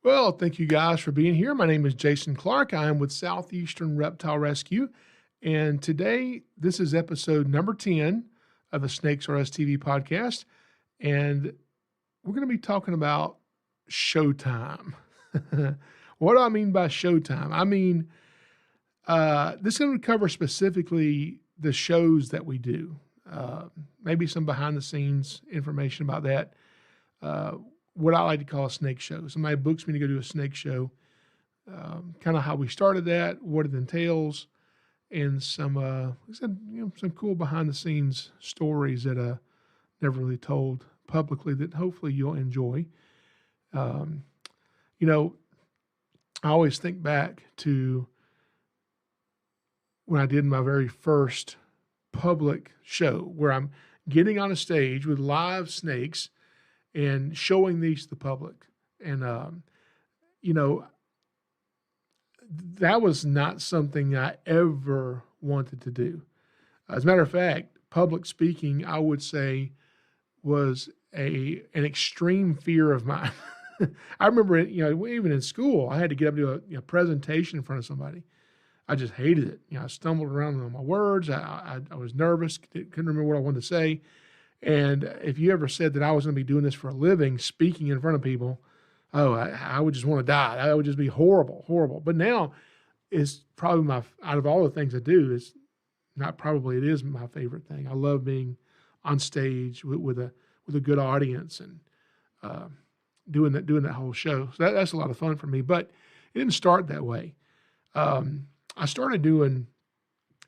Well, thank you guys for being here. My name is Jason Clark. I am with Southeastern Reptile Rescue. And today, this is episode number 10 of the Snakes Are Us TV podcast. And we're going to be talking about Showtime. What do I mean by Showtime? I mean, this is going to cover specifically the shows that we do, maybe some behind the scenes information about that. What I like to call a snake show. Somebody books me to go do a snake show, kind of how we started that, what it entails, and some some cool behind the scenes stories that never really told publicly that hopefully you'll enjoy. I always think back to when I did my very first public show where I'm getting on a stage with live snakes and showing these to the public. And, that was not something I ever wanted to do. As a matter of fact, public speaking, I would say, was an extreme fear of mine. I remember, even in school, I had to get up and do a presentation in front of somebody. I just hated it. I stumbled around on my words. I was nervous, couldn't remember what I wanted to say. And if you ever said that I was going to be doing this for a living, speaking in front of people, I would just want to die. That would just be horrible, horrible. But now it's probably out of all the things I do, it is my favorite thing. I love being on stage with a good audience and doing that whole show. So that's a lot of fun for me. But it didn't start that way. I started doing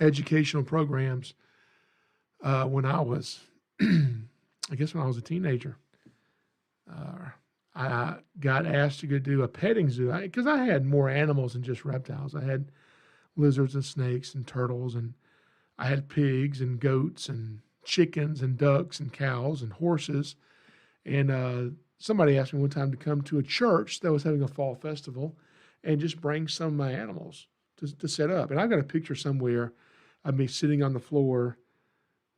educational programs when I was, I guess when I was a teenager. I got asked to go do a petting zoo because I had more animals than just reptiles. I had lizards and snakes and turtles, and I had pigs and goats and chickens and ducks and cows and horses. And somebody asked me one time to come to a church that was having a fall festival and just bring some of my animals to set up. And I've got a picture somewhere of me sitting on the floor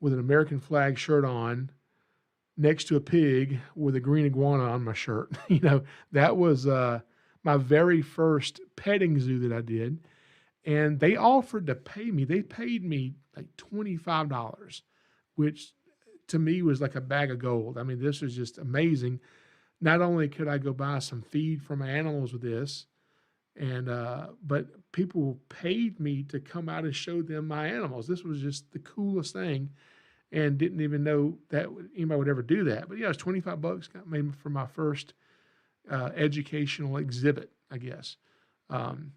with an American flag shirt on next to a pig with a green iguana on my shirt. That was my very first petting zoo that I did. And they offered to pay me. They paid me like $25, which to me was like a bag of gold. I mean, this was just amazing. Not only could I go buy some feed for my animals with this, but people paid me to come out and show them my animals. This was just the coolest thing, and didn't even know that anybody would ever do that. But yeah, it was $25 got made for my first educational exhibit, I guess. And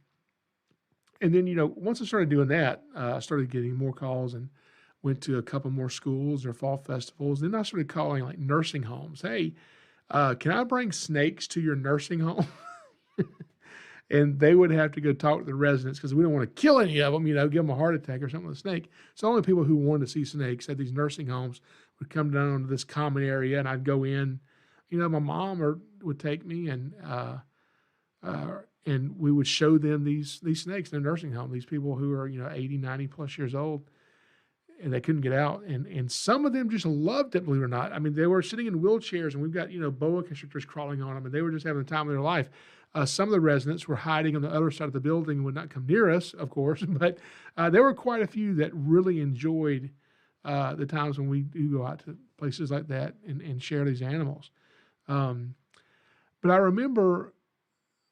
then, once I started doing that, I started getting more calls and went to a couple more schools or fall festivals. Then I started calling like nursing homes. Hey, can I bring snakes to your nursing home? And they would have to go talk to the residents because we don't want to kill any of them, give them a heart attack or something with a snake. So only people who wanted to see snakes at these nursing homes would come down to this common area, and I'd go in. My mom would take me, and we would show them these snakes in a nursing home, these people who are, 80, 90 plus years old, and they couldn't get out. And some of them just loved it, believe it or not. I mean, they were sitting in wheelchairs, and we've got, boa constrictors crawling on them, and they were just having the time of their life. Some of the residents were hiding on the other side of the building and would not come near us, of course, but there were quite a few that really enjoyed the times when we do go out to places like that and share these animals. But I remember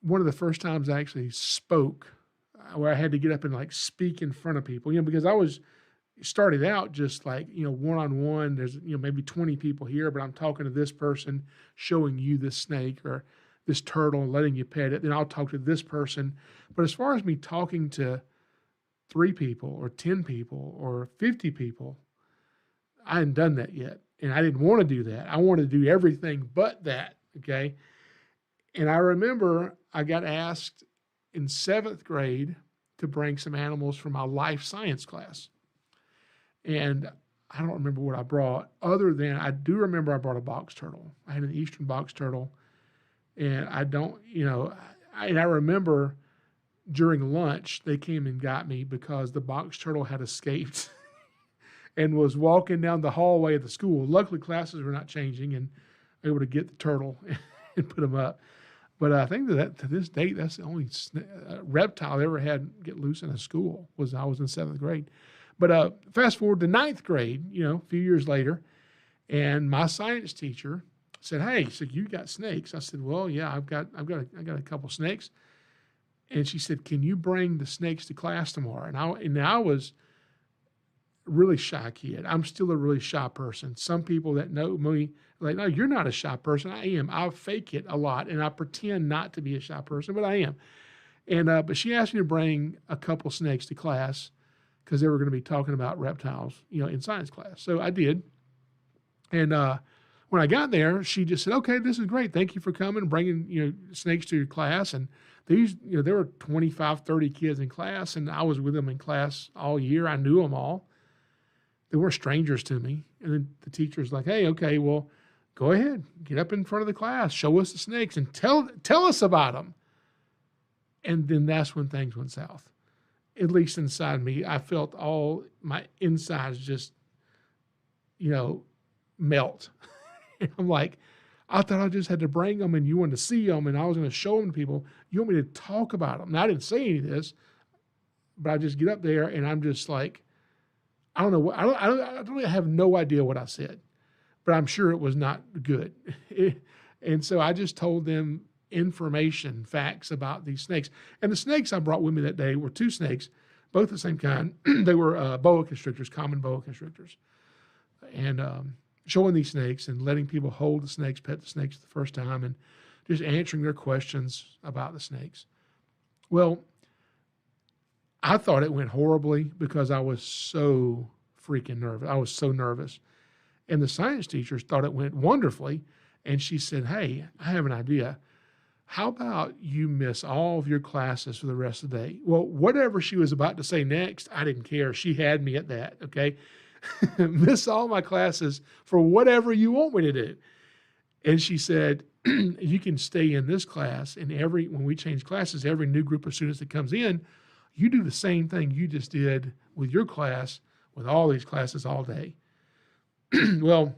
one of the first times I actually spoke, where I had to get up and speak in front of people, because I was started out just one-on-one. There's, maybe 20 people here, but I'm talking to this person, showing you this snake or this turtle and letting you pet it. Then I'll talk to this person. But as far as me talking to 3 people or 10 people or 50 people, I hadn't done that yet. And I didn't want to do that. I wanted to do everything but that. Okay. And I remember I got asked in 7th grade to bring some animals for my life science class. And I don't remember what I brought, other than I do remember I brought a box turtle. I had an eastern box turtle. And I remember during lunch, they came and got me because the box turtle had escaped and was walking down the hallway of the school. Luckily, classes were not changing and able to get the turtle and put him up. But I think that to this date, that's the only reptile I ever had get loose in a school was I was in 7th grade. But fast forward to 9th grade, a few years later, and my science teacher said, "Hey, so you got snakes?" I said, "Well, yeah, I got a couple snakes." And she said, "Can you bring the snakes to class tomorrow?" And I was a really shy kid. I'm still a really shy person. Some people that know me are like, "No, you're not a shy person." I am. I fake it a lot, and I pretend not to be a shy person, but I am. And but she asked me to bring a couple snakes to class because they were going to be talking about reptiles, in science class. So I did. And when I got there, she just said, "Okay, this is great. Thank you for coming and bringing, snakes to your class." And these, there were 25, 30 kids in class, and I was with them in class all year. I knew them all. They were strangers to me. And then the teacher's like, "Hey, okay, well, go ahead, get up in front of the class, show us the snakes, and tell us about them." And then that's when things went south. At least inside me, I felt all my insides just, melt. And I'm like, I thought I just had to bring them and you wanted to see them and I was going to show them to people. You want me to talk about them? Now, I didn't say any of this, but I just get up there and I'm just like, I don't know what, I have no idea what I said, but I'm sure it was not good. And so I just told them information, facts about these snakes. And the snakes I brought with me that day were 2 snakes, both the same kind. They were boa constrictors, common boa constrictors. And showing these snakes and letting people hold the snakes, pet the snakes the first time, and just answering their questions about the snakes. Well, I thought it went horribly because I was so freaking nervous. I was so nervous. And the science teachers thought it went wonderfully. And she said, "Hey, I have an idea. How about you miss all of your classes for the rest of the day?" Well, whatever she was about to say next, I didn't care. She had me at that, okay? Miss all my classes for whatever you want me to do. And she said, "You can stay in this class, and when we change classes, every new group of students that comes in, you do the same thing you just did with your class, with all these classes all day." Well,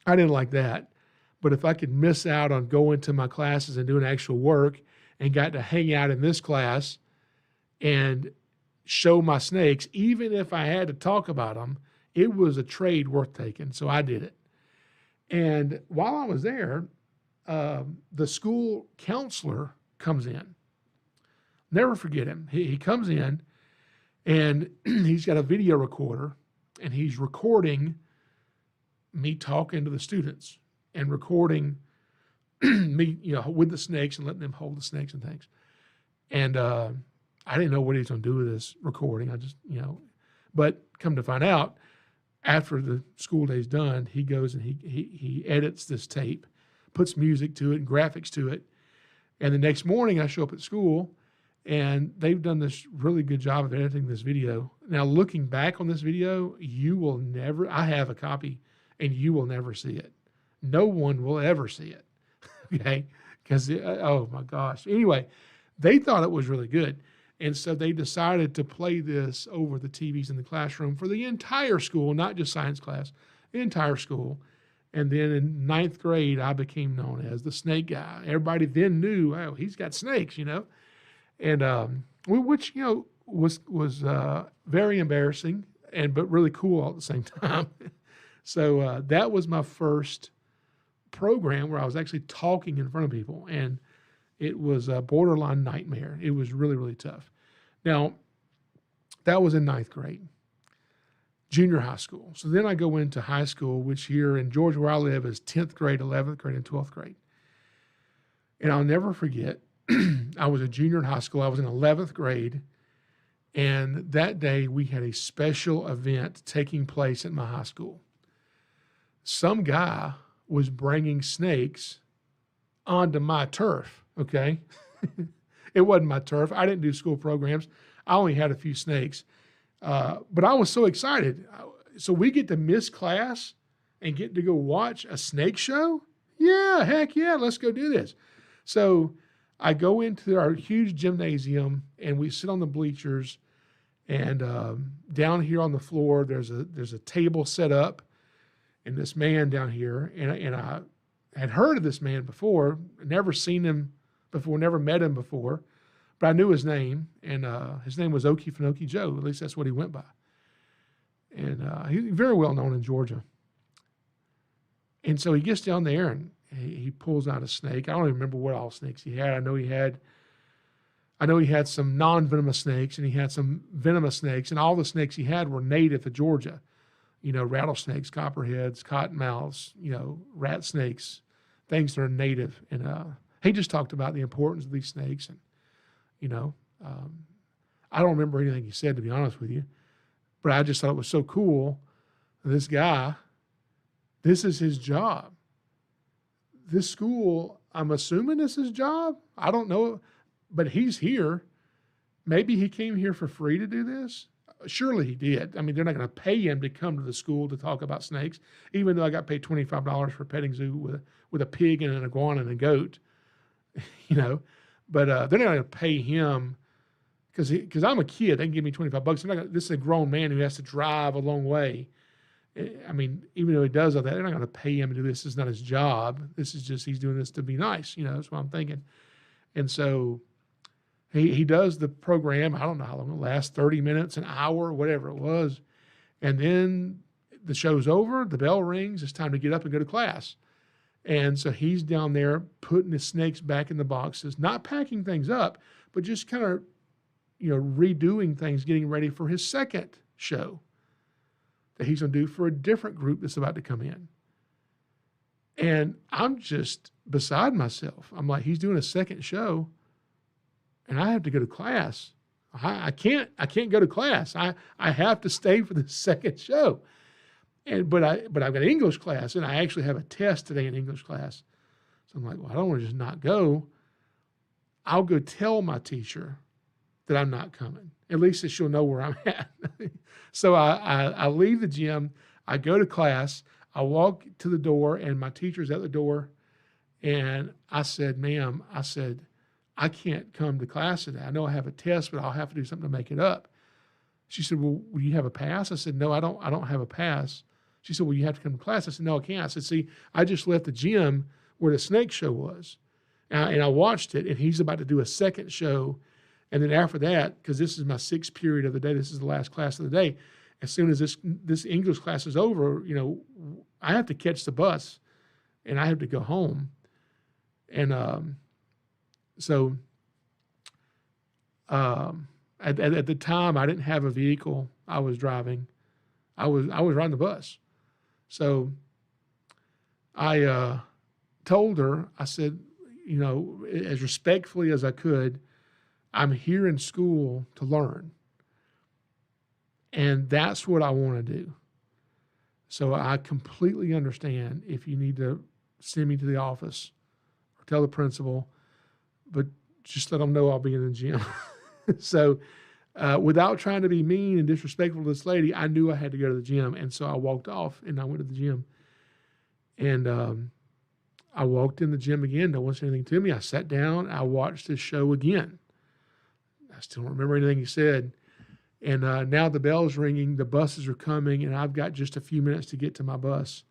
I didn't like that. But if I could miss out on going to my classes and doing actual work and got to hang out in this class and show my snakes, even if I had to talk about them, it was a trade worth taking. So I did it. And while I was there, the school counselor comes in. Never forget him. He comes in and he's got a video recorder and he's recording me talking to the students and recording me, with the snakes and letting them hold the snakes and things. And I didn't know what he was going to do with this recording. I just, but come to find out, after the school day's done, he goes and he edits this tape, puts music to it and graphics to it. And the next morning I show up at school and they've done this really good job of editing this video. Now, looking back on this video, I have a copy and you will never see it. No one will ever see it. Okay. Because, oh my gosh. Anyway, they thought it was really good. And so they decided to play this over the TVs in the classroom for the entire school, not just science class, the entire school. And then in 9th grade, I became known as the snake guy. Everybody then knew, oh, he's got snakes, and which, was very embarrassing but really cool all at the same time. So that was my first program where I was actually talking in front of people, and it was a borderline nightmare. It was really, really tough. Now, that was in 9th grade, junior high school. So then I go into high school, which here in Georgia where I live is 10th grade, 11th grade, and 12th grade. And I'll never forget, I was a junior in high school. I was in 11th grade, and that day we had a special event taking place at my high school. Some guy was bringing snakes onto my turf, okay? It wasn't my turf. I didn't do school programs. I only had a few snakes. But I was so excited. So we get to miss class and get to go watch a snake show? Yeah, heck yeah, let's go do this. So I go into our huge gymnasium and we sit on the bleachers, and down here on the floor, there's a table set up, and this man down here, and I had heard of this man before, never seen him before, never met him before, but I knew his name, and his name was Okefenokee Joe. At least that's what he went by. And he's very well known in Georgia. And so he gets down there and he pulls out a snake. I don't even remember what all snakes he had. I know he had some non-venomous snakes, and he had some venomous snakes, and all the snakes he had were native to Georgia. Rattlesnakes, copperheads, cottonmouths, rat snakes, things that are native. And he just talked about the importance of these snakes. And, I don't remember anything he said, to be honest with you, but I just thought it was so cool. This guy, this is his job. This school, I'm assuming this is his job. I don't know, but he's here. Maybe he came here for free to do this. Surely he did. I mean, they're not going to pay him to come to the school to talk about snakes, even though I got paid $25 for a petting zoo with a pig and an iguana and a goat, But they're not going to pay him because I'm a kid. They can give me $25. This is a grown man who has to drive a long way. I mean, even though he does all that, they're not going to pay him to do this. This is not his job. This is just, he's doing this to be nice. That's what I'm thinking. And so he does the program. I don't know how long it lasts, 30 minutes, an hour, whatever it was. And then the show's over, the bell rings, it's time to get up and go to class. And so he's down there putting the snakes back in the boxes, not packing things up, but just kind of, redoing things, getting ready for his second show that he's going to do for a different group that's about to come in. And I'm just beside myself. I'm like, he's doing a second show, and I have to go to class. I can't go to class. I have to stay for the second show. But I've got English class, and I actually have a test today in English class. So I'm like, well, I don't want to just not go. I'll go tell my teacher that I'm not coming. At least that she'll know where I'm at. So I leave the gym. I go to class. I walk to the door, and my teacher's at the door. And I said, ma'am, I can't come to class today. I know I have a test, but I'll have to do something to make it up. She said, well, will you have a pass? I said, no, I don't have a pass. She said, well, you have to come to class. I said, no, I can't. I said, see, I just left the gym where the snake show was. And I watched it, and he's about to do a second show. And then after that, because this is my sixth period of the day, this is the last class of the day, as soon as this English class is over, I have to catch the bus, and I have to go home. And so at the time, I didn't have a vehicle I was driving. I was riding the bus. So I told her, I said, as respectfully as I could, I'm here in school to learn. And that's what I want to do. So I completely understand if you need to send me to the office or tell the principal, but just let them know I'll be in the gym. So without trying to be mean and disrespectful to this lady, I knew I had to go to the gym. And so I walked off and I went to the gym. And I walked in the gym again. No one said anything to me. I sat down. I watched this show again. I still don't remember anything he said. And now the bell's ringing, the buses are coming, and I've got just a few minutes to get to my bus.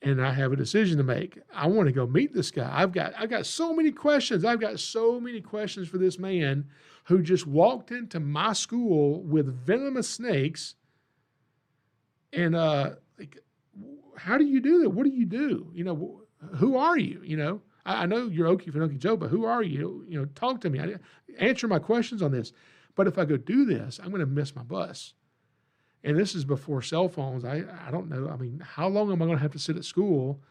And I have a decision to make. I want to go meet this guy. I've got so many questions. I've got so many questions for this man who just walked into my school with venomous snakes. And how do you do that? What do you do? Who are you? I know you're Okefenokee Joe, but who are you? Talk to me. Answer my questions on this. But if I go do this, I'm going to miss my bus. And this is before cell phones. I don't know. I mean, how long am I going to have to sit at school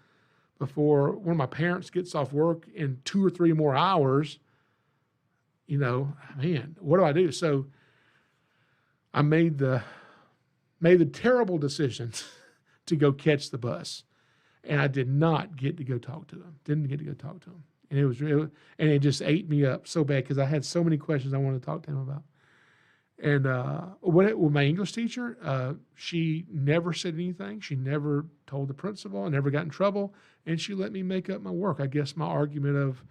before one of my parents gets off work in 2 or 3 more hours? Man, what do I do? So I made the terrible decision to go catch the bus. And I did not get to go talk to him. Didn't get to go talk to him. And it just ate me up so bad because I had so many questions I wanted to talk to him about. And with my English teacher, she never said anything. She never told the principal. I never got in trouble. And she let me make up my work. I guess my argument of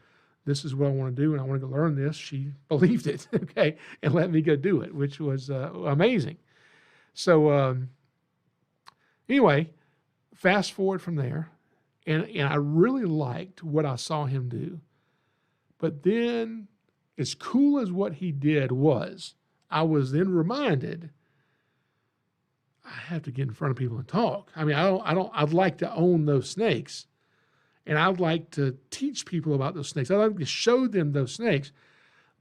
this is what I want to do and I want to go learn this, she believed it, okay, and let me go do it, which was amazing. So anyway, fast forward from there, and I really liked what I saw him do. But then, as cool as what he did was, I was then reminded I have to get in front of people and talk. I mean, I'd like to own those snakes, and I'd like to teach people about those snakes. I'd like to show them those snakes,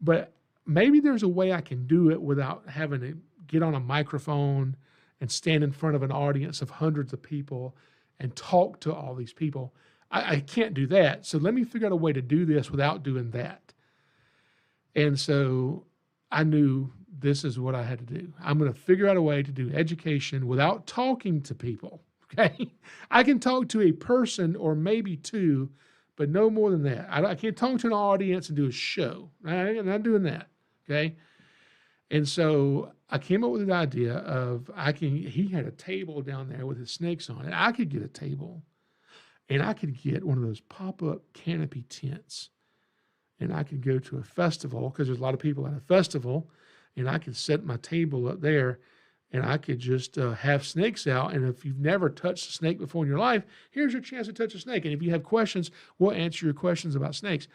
but maybe there's a way I can do it without having to get on a microphone and stand in front of an audience of hundreds of people and talk to all these people. I can't do that. So let me figure out a way to do this without doing that. And so I knew this is what I had to do. I'm going to figure out a way to do education without talking to people. Okay. I can talk to a person or maybe two, but no more than that. I can't talk to an audience and do a show. I'm not doing that. Okay. And so I came up with an idea of he had a table down there with his snakes on it. I could get a table and I could get one of those pop-up canopy tents, and I could go to a festival because there's a lot of people at a festival, and I could set my table up there and I could just have snakes out. And if you've never touched a snake before in your life, here's your chance to touch a snake. And if you have questions, we'll answer your questions about snakes.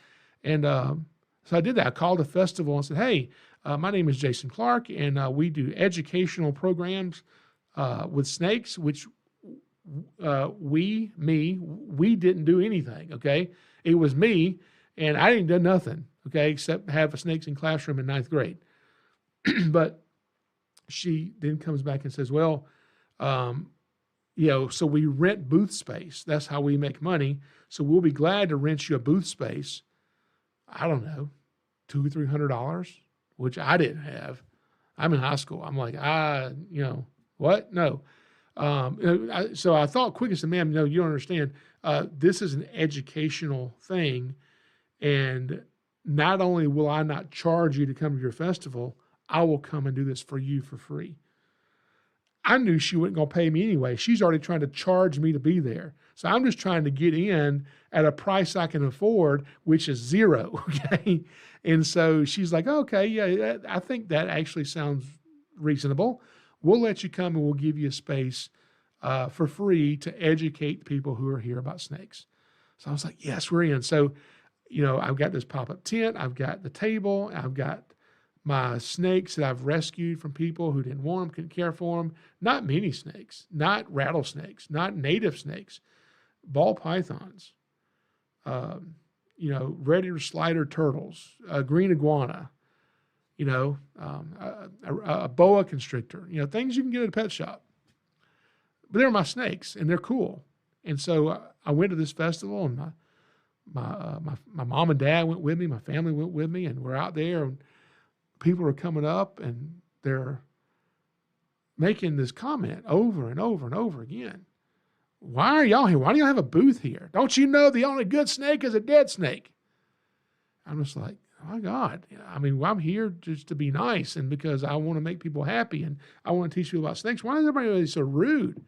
And so I did that. I called a festival and said, hey, my name is Jason Clark, and we do educational programs with snakes, which we didn't do anything, okay? It was me, and I didn't do nothing, okay, except have a snakes in classroom in 9th grade. But she then comes back and says, well, so we rent booth space. That's how we make money. So we'll be glad to rent you a booth space. I don't know, $200 or $300, which I didn't have. I'm in high school. I'm like, what? No. So I thought quick as a man, no, you don't understand. This is an educational thing. And not only will I not charge you to come to your festival, I will come and do this for you for free. I knew she wasn't going to pay me anyway. She's already trying to charge me to be there. So I'm just trying to get in at a price I can afford, which is zero, okay? And so she's like, okay, yeah, I think that actually sounds reasonable. We'll let you come and we'll give you a space for free to educate the people who are here about snakes. So I was like, yes, we're in. So, I've got this pop-up tent. I've got the table. I've got my snakes that I've rescued from people who didn't want them, couldn't care for them. Not mini snakes, not rattlesnakes, not native snakes, ball pythons, red-eared slider turtles, green iguana, a boa constrictor, things you can get at a pet shop. But they're my snakes, and they're cool. And so I went to this festival, and my mom and dad went with me, my family went with me, and we're out there, and people are coming up, and they're making this comment over and over and over again. Why are y'all here? Why do y'all have a booth here? Don't you know the only good snake is a dead snake? I'm just like, oh my God. I mean, I'm here just to be nice and because I want to make people happy and I want to teach people about snakes. Why is everybody so rude?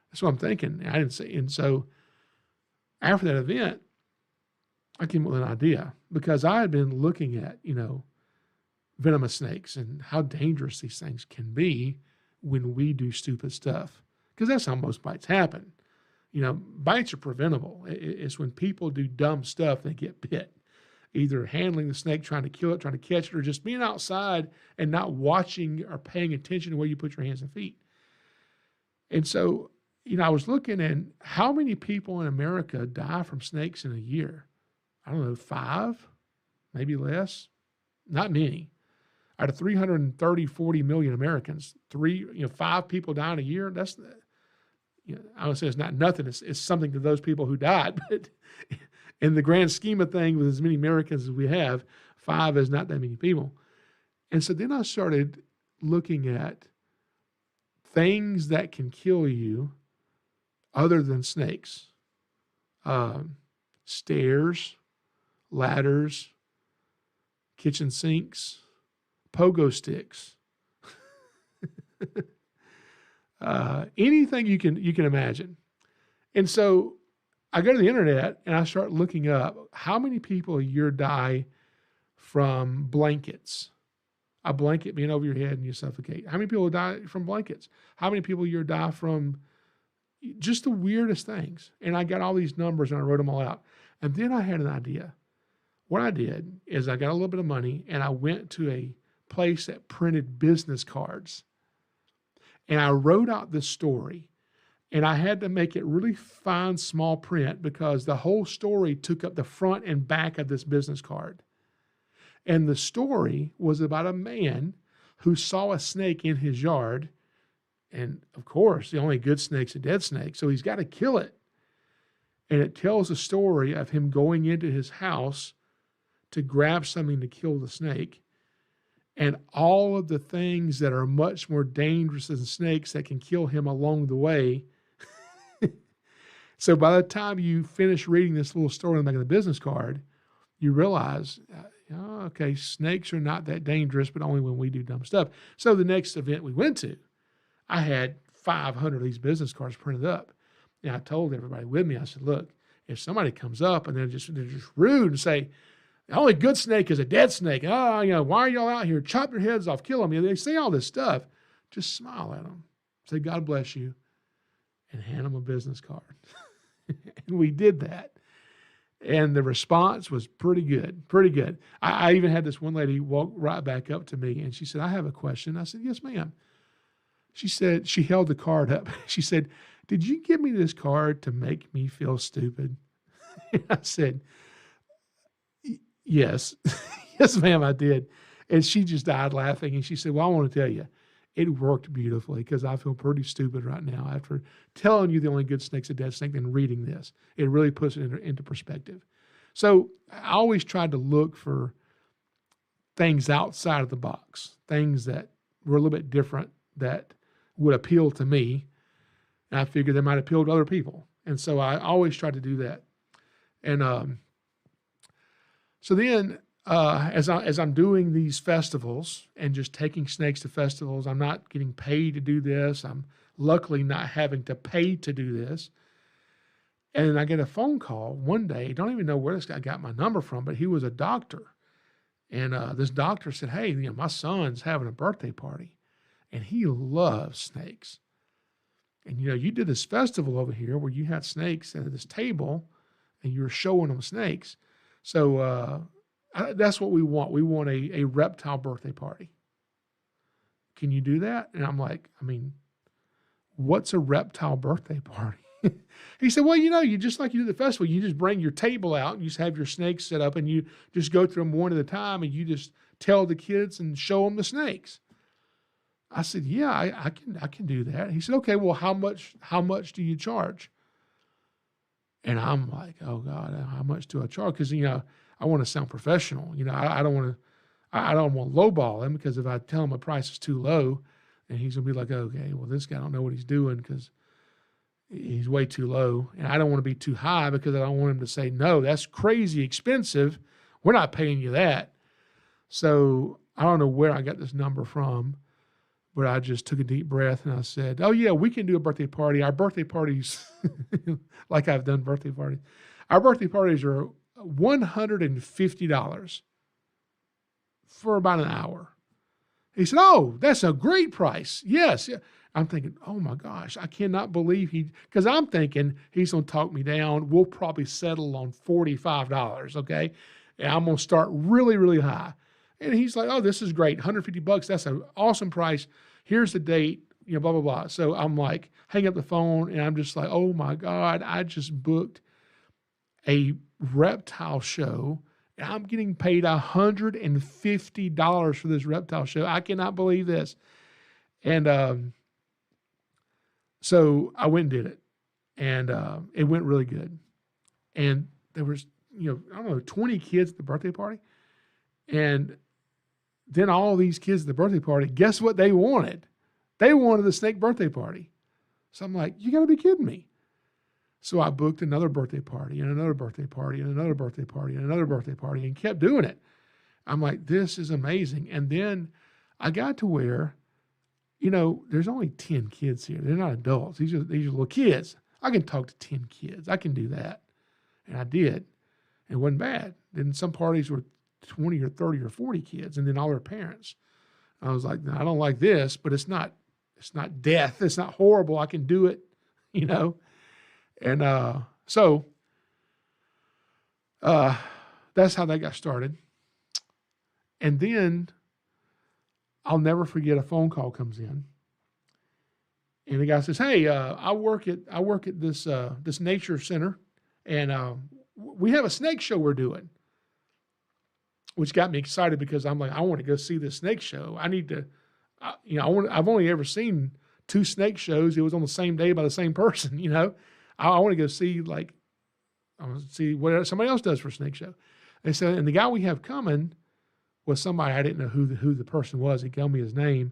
That's what I'm thinking. I didn't say. And so after that event, I came up with an idea because I had been looking at, venomous snakes and how dangerous these things can be when we do stupid stuff. Because that's how most bites happen. Bites are preventable. It's when people do dumb stuff, they get bit. Either handling the snake, trying to kill it, trying to catch it, or just being outside and not watching or paying attention to where you put your hands and feet. And so, I was looking at how many people in America die from snakes in a year. I don't know, 5, maybe less. Not many. Out of 40 million Americans, 5 people die in a year. That's, I would say it's not nothing. It's something to those people who died. But in the grand scheme of things, with as many Americans as we have, 5 is not that many people. And so then I started looking at things that can kill you other than snakes. Stairs, ladders, kitchen sinks, pogo sticks, anything you can imagine. And so I go to the internet and I start looking up how many people a year die from blankets. A blanket being over your head and you suffocate. How many people die from blankets? How many people a year die from just the weirdest things? And I got all these numbers and I wrote them all out. And then I had an idea. what I did is I got a little bit of money and I went to a place that printed business cards. And I wrote out this story, and I had to make it really fine, small print because the whole story took up the front and back of this business card. And the story was about a man who saw a snake in his yard. And of course, the only good snake's a dead snake, so he's got to kill it. And it tells a story of him going into his house to grab something to kill the snake, and all of the things that are much more dangerous than snakes that can kill him along the way. So by the time you finish reading this little story on the back of the business card, you realize, okay, snakes are not that dangerous, but only when we do dumb stuff. So the next event we went to, I had 500 of these business cards printed up. And I told everybody with me, I said, look, if somebody comes up and they're just rude and say, the only good snake is a dead snake. Oh, why are y'all out here? Chop your heads off, kill them. They say all this stuff. Just smile at them. Say, God bless you, and hand them a business card. And we did that. And the response was pretty good, pretty good. I even had this one lady walk right back up to me, and she said, I have a question. I said, yes, ma'am. She said, she held the card up. She said, did you give me this card to make me feel stupid? And I said, yes. Yes, ma'am, I did. And she just died laughing. And she said, well, I want to tell you, it worked beautifully because I feel pretty stupid right now after telling you the only good snake's a dead snake and reading this. It really puts it into perspective. So I always tried to look for things outside of the box, things that were a little bit different that would appeal to me. And I figured they might appeal to other people. And so I always tried to do that. And so then as I'm doing these festivals and just taking snakes to festivals, I'm not getting paid to do this. I'm luckily not having to pay to do this. And I get a phone call one day. Don't even know where this guy got my number from, but he was a doctor. And this doctor said, hey, my son's having a birthday party, and he loves snakes. And, you did this festival over here where you had snakes at this table, and you were showing them snakes. So that's what we want. We want a reptile birthday party. Can you do that? And I'm like, what's a reptile birthday party? He said, well, you just like you do the festival, you just bring your table out and you just have your snakes set up and you just go through them one at a time and you just tell the kids and show them the snakes. I said, yeah, I can do that. He said, okay, well, how much do you charge? And I'm like, oh God, how much do I charge? Because, I want to sound professional. I don't want to lowball him, because if I tell him a price is too low, and he's going to be like, okay, well, this guy don't know what he's doing because he's way too low. And I don't want to be too high because I don't want him to say, no, that's crazy expensive. We're not paying you that. So I don't know where I got this number from, but I just took a deep breath and I said, oh yeah, we can do a birthday party. Our birthday parties, like I've done birthday parties, our birthday parties are $150 for about an hour. He said, oh, that's a great price. Yes. I'm thinking, oh my gosh, I cannot believe because I'm thinking he's going to talk me down. We'll probably settle on $45, okay? And I'm going to start really, really high. And he's like, oh, this is great. $150, that's an awesome price. Here's the date, blah, blah, blah. So I'm like, hang up the phone, and I'm just like, oh my God, I just booked a reptile show. I'm getting paid $150 for this reptile show. I cannot believe this. And so I went and did it, and it went really good. And there was, 20 kids at the birthday party. And then all these kids at the birthday party, guess what they wanted? They wanted the snake birthday party. So I'm like, you got to be kidding me. So I booked another birthday party and another birthday party and another birthday party and another birthday party and kept doing it. I'm like, this is amazing. And then I got to where, there's only 10 kids here. They're not adults. These are little kids. I can talk to 10 kids. I can do that. And I did. It wasn't bad. Then some parties were 20 or 30 or 40 kids, and then all their parents. I was like, no, I don't like this, but it's not death. It's not horrible. I can do it, And so that's how that got started. And then I'll never forget, a phone call comes in, and the guy says, "Hey, I work at this nature center, and we have a snake show we're doing," which got me excited because I'm like, I want to go see this snake show. I need to, I've only ever seen 2 snake shows. It was on the same day by the same person. I want to go see, like, I want to see what somebody else does for a snake show. And the guy we have coming was somebody, I didn't know who the person was. He told me his name,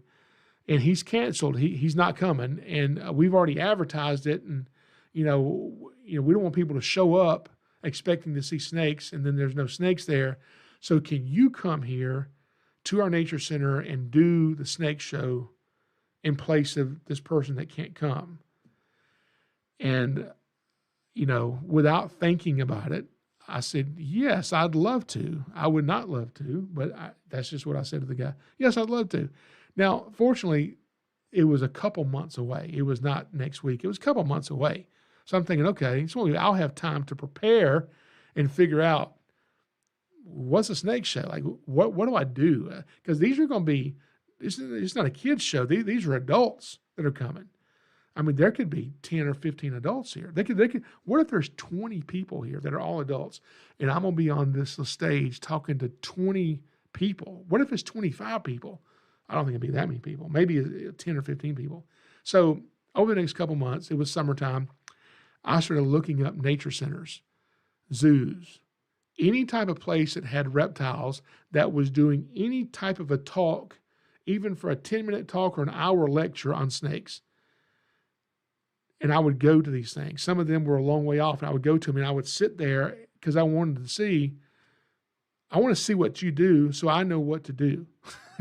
and he's canceled. He's not coming, and we've already advertised it. And we don't want people to show up expecting to see snakes, and then there's no snakes there. So can you come here to our nature center and do the snake show in place of this person that can't come? And without thinking about it, I said, yes, I'd love to. I would not love to, but that's just what I said to the guy. Yes, I'd love to. Now, fortunately, it was a couple months away. It was not next week. It was a couple months away. So I'm thinking, okay, so I'll have time to prepare and figure out, what's a snake show? Like, what do I do? Because these are going to be, it's not a kid's show. These are adults that are coming. I mean, there could be 10 or 15 adults here. They could. What if there's 20 people here that are all adults, and I'm going to be on this stage talking to 20 people? What if it's 25 people? I don't think it'd be that many people. Maybe 10 or 15 people. So over the next couple months, it was summertime, I started looking up nature centers, zoos, any type of place that had reptiles that was doing any type of a talk, even for a 10-minute talk or an hour lecture on snakes. And I would go to these things. Some of them were a long way off, and I would go to them, and I would sit there because I want to see what you do so I know what to do,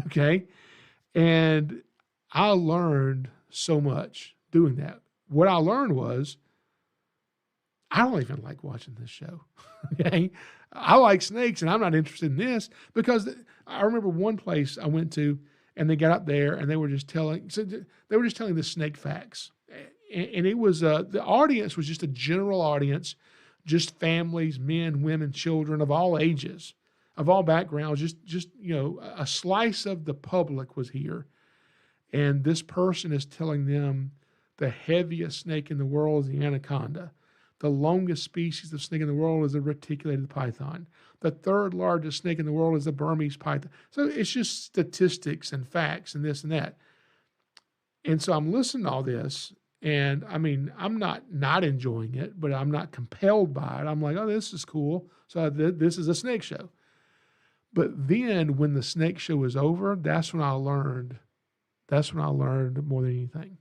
okay? And I learned so much doing that. What I learned was, I don't even like watching this show, okay? I like snakes, and I'm not interested in this, because I remember one place I went to, and they got up there, and they were just telling the snake facts. And it was, the audience was just a general audience, just families, men, women, children of all ages, of all backgrounds, just a slice of the public was here. And this person is telling them the heaviest snake in the world is the anaconda. The longest species of snake in the world is the reticulated python. The 3rd largest snake in the world is the Burmese python. So it's just statistics and facts and this and that. And so I'm listening to all this, and I mean, I'm not enjoying it, but I'm not compelled by it. I'm like, oh, this is cool. So this is a snake show. But then when the snake show was over, that's when I learned more than anything.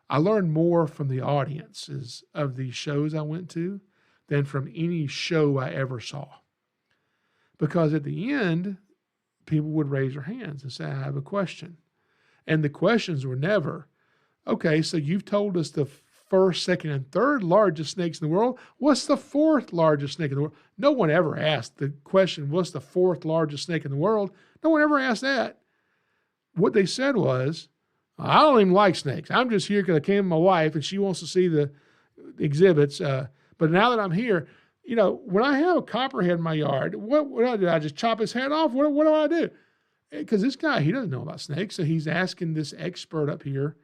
I learned more from the audiences of these shows I went to than from any show I ever saw. Because at the end, people would raise their hands and say, I have a question. And the questions were never, okay, so you've told us the 1st, 2nd, and 3rd largest snakes in the world. What's the 4th largest snake in the world? No one ever asked the question, what's the 4th largest snake in the world? No one ever asked that. What they said was, I don't even like snakes. I'm just here because I came with my wife, and she wants to see the exhibits. But now that I'm here, when I have a copperhead in my yard, what do I do? I just chop his head off? What do I do? Because this guy, he doesn't know about snakes, so he's asking this expert up here,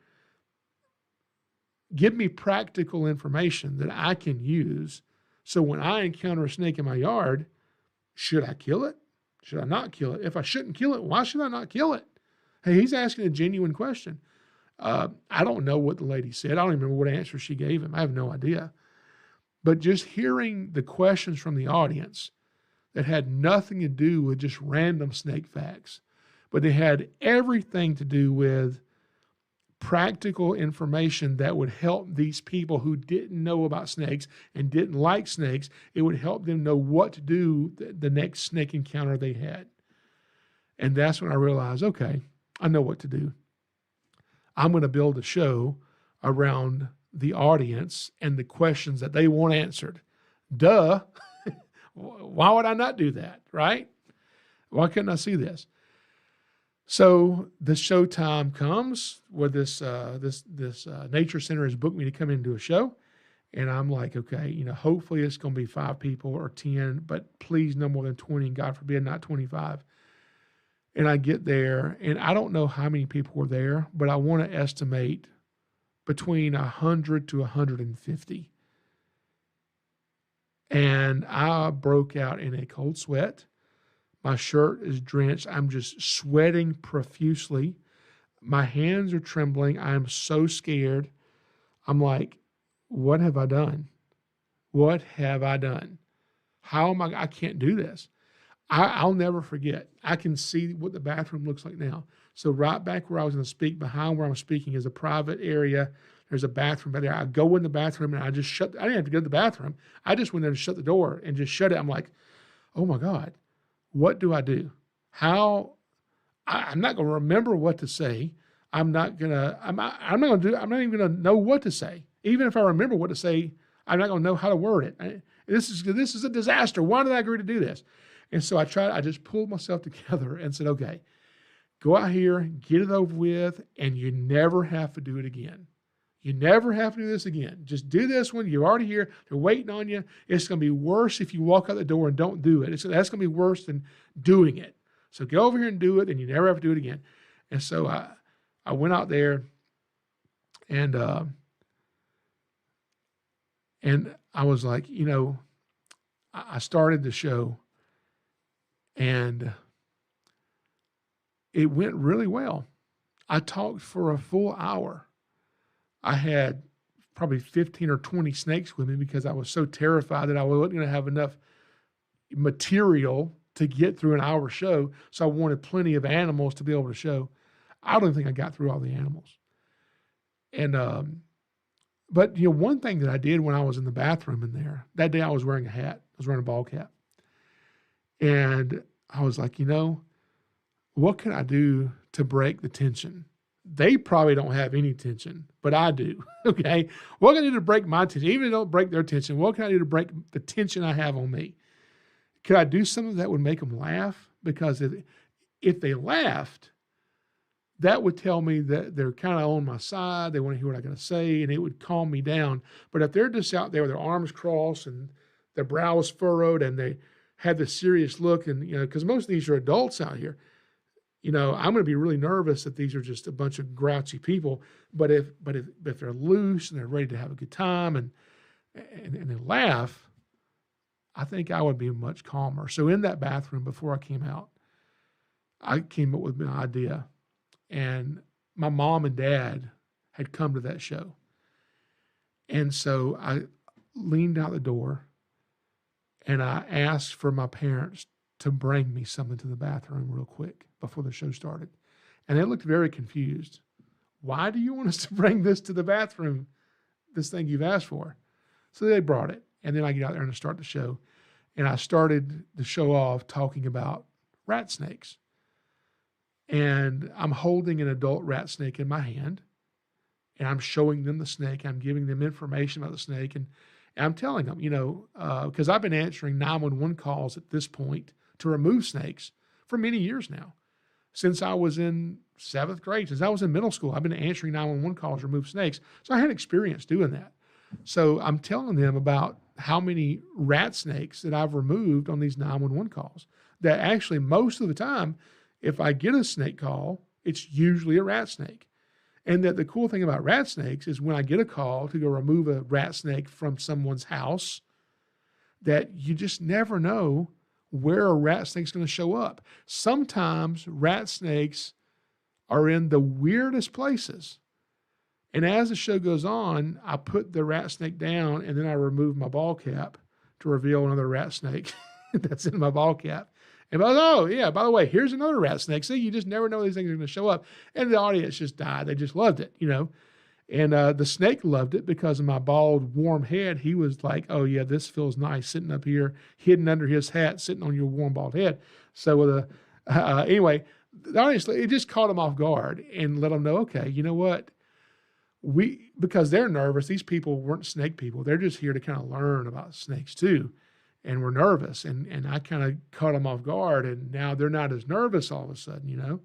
give me practical information that I can use, so when I encounter a snake in my yard, should I kill it? Should I not kill it? If I shouldn't kill it, why should I not kill it? Hey, he's asking a genuine question. I don't know what the lady said. I don't even remember what answer she gave him. I have no idea. But just hearing the questions from the audience that had nothing to do with just random snake facts, but they had everything to do with practical information that would help these people who didn't know about snakes and didn't like snakes. It would help them know what to do the next snake encounter they had. And that's when I realized, okay, I know what to do. I'm going to build a show around the audience and the questions that they want answered. Duh. Why would I not do that, right? Why couldn't I see this? So the Showtime comes where this nature center has booked me to come into a show. And I'm like, okay, hopefully it's going to be 5 people or 10, but please no more than 20, and God forbid not 25. And I get there, and I don't know how many people were there, but I want to estimate between 100 to 150. And I broke out in a cold sweat. My shirt is drenched. I'm just sweating profusely. My hands are trembling. I am so scared. I'm like, what have I done? What have I done? How am I can't do this. I'll never forget. I can see what the bathroom looks like now. So right back where I was going to speak, behind where I'm speaking is a private area. There's a bathroom back there. I go in the bathroom and I didn't have to go to the bathroom. I just went there to shut the door and just shut it. I'm like, oh my God, what do I do? I'm not going to remember what to say. I'm not even going to know what to say. Even if I remember what to say, I'm not going to know how to word it. This is a disaster. Why did I agree to do this? And so I just pulled myself together and said, okay, go out here, get it over with, and you never have to do it again. You never have to do this again. Just do this one. You're already here. They're waiting on you. It's going to be worse if you walk out the door and don't do it. That's going to be worse than doing it. So get over here and do it, and you never have to do it again. And so I went out there, and I was like, I started the show, and it went really well. I talked for a full hour. I had probably 15 or 20 snakes with me because I was so terrified that I wasn't going to have enough material to get through an hour show. So I wanted plenty of animals to be able to show. I don't think I got through all the animals. And, but one thing that I did when I was in the bathroom in there, that day I was wearing a hat. I was wearing a ball cap. And I was like, what can I do to break the tension? They probably don't have any tension, but I do. Okay. What can I do to break my tension? Even if they don't break their tension, what can I do to break the tension I have on me? Could I do something that would make them laugh? Because if they laughed, that would tell me that they're kind of on my side. They want to hear what I got to say, and it would calm me down. But if they're just out there with their arms crossed and their brows furrowed and they have this serious look, and because most of these are adults out here, I'm going to be really nervous that these are just a bunch of grouchy people. But if they're loose and they're ready to have a good time and they laugh, I think I would be much calmer. So in that bathroom before I came out, I came up with an idea. And my mom and dad had come to that show. And so I leaned out the door and I asked for my parents to bring me something to the bathroom real quick before the show started. And they looked very confused. Why do you want us to bring this to the bathroom, this thing you've asked for? So they brought it. And then I get out there and start the show. And I started the show off talking about rat snakes. And I'm holding an adult rat snake in my hand, and I'm showing them the snake. I'm giving them information about the snake, and I'm telling them, because I've been answering 911 calls at this point to remove snakes for many years now. Since I was in 7th grade, since I was in middle school, I've been answering 911 calls to remove snakes. So I had experience doing that. So I'm telling them about how many rat snakes that I've removed on these 911 calls. That actually most of the time, if I get a snake call, it's usually a rat snake. And that the cool thing about rat snakes is when I get a call to go remove a rat snake from someone's house, that you just never know where a rat snake's going to show up. Sometimes rat snakes are in the weirdest places. And as the show goes on, I put the rat snake down and then I remove my ball cap to reveal another rat snake that's in my ball cap. And by the way, here's another rat snake. See, you just never know these things are going to show up. And the audience just died. They just loved it, And the snake loved it because of my bald, warm head. He was like, oh, yeah, this feels nice sitting up here, hidden under his hat, sitting on your warm, bald head. So anyway, the audience, it just caught them off guard and let them know, okay, you know what? Because they're nervous. These people weren't snake people. They're just here to kind of learn about snakes too. And we're nervous, and I kind of caught them off guard, and now they're not as nervous all of a sudden,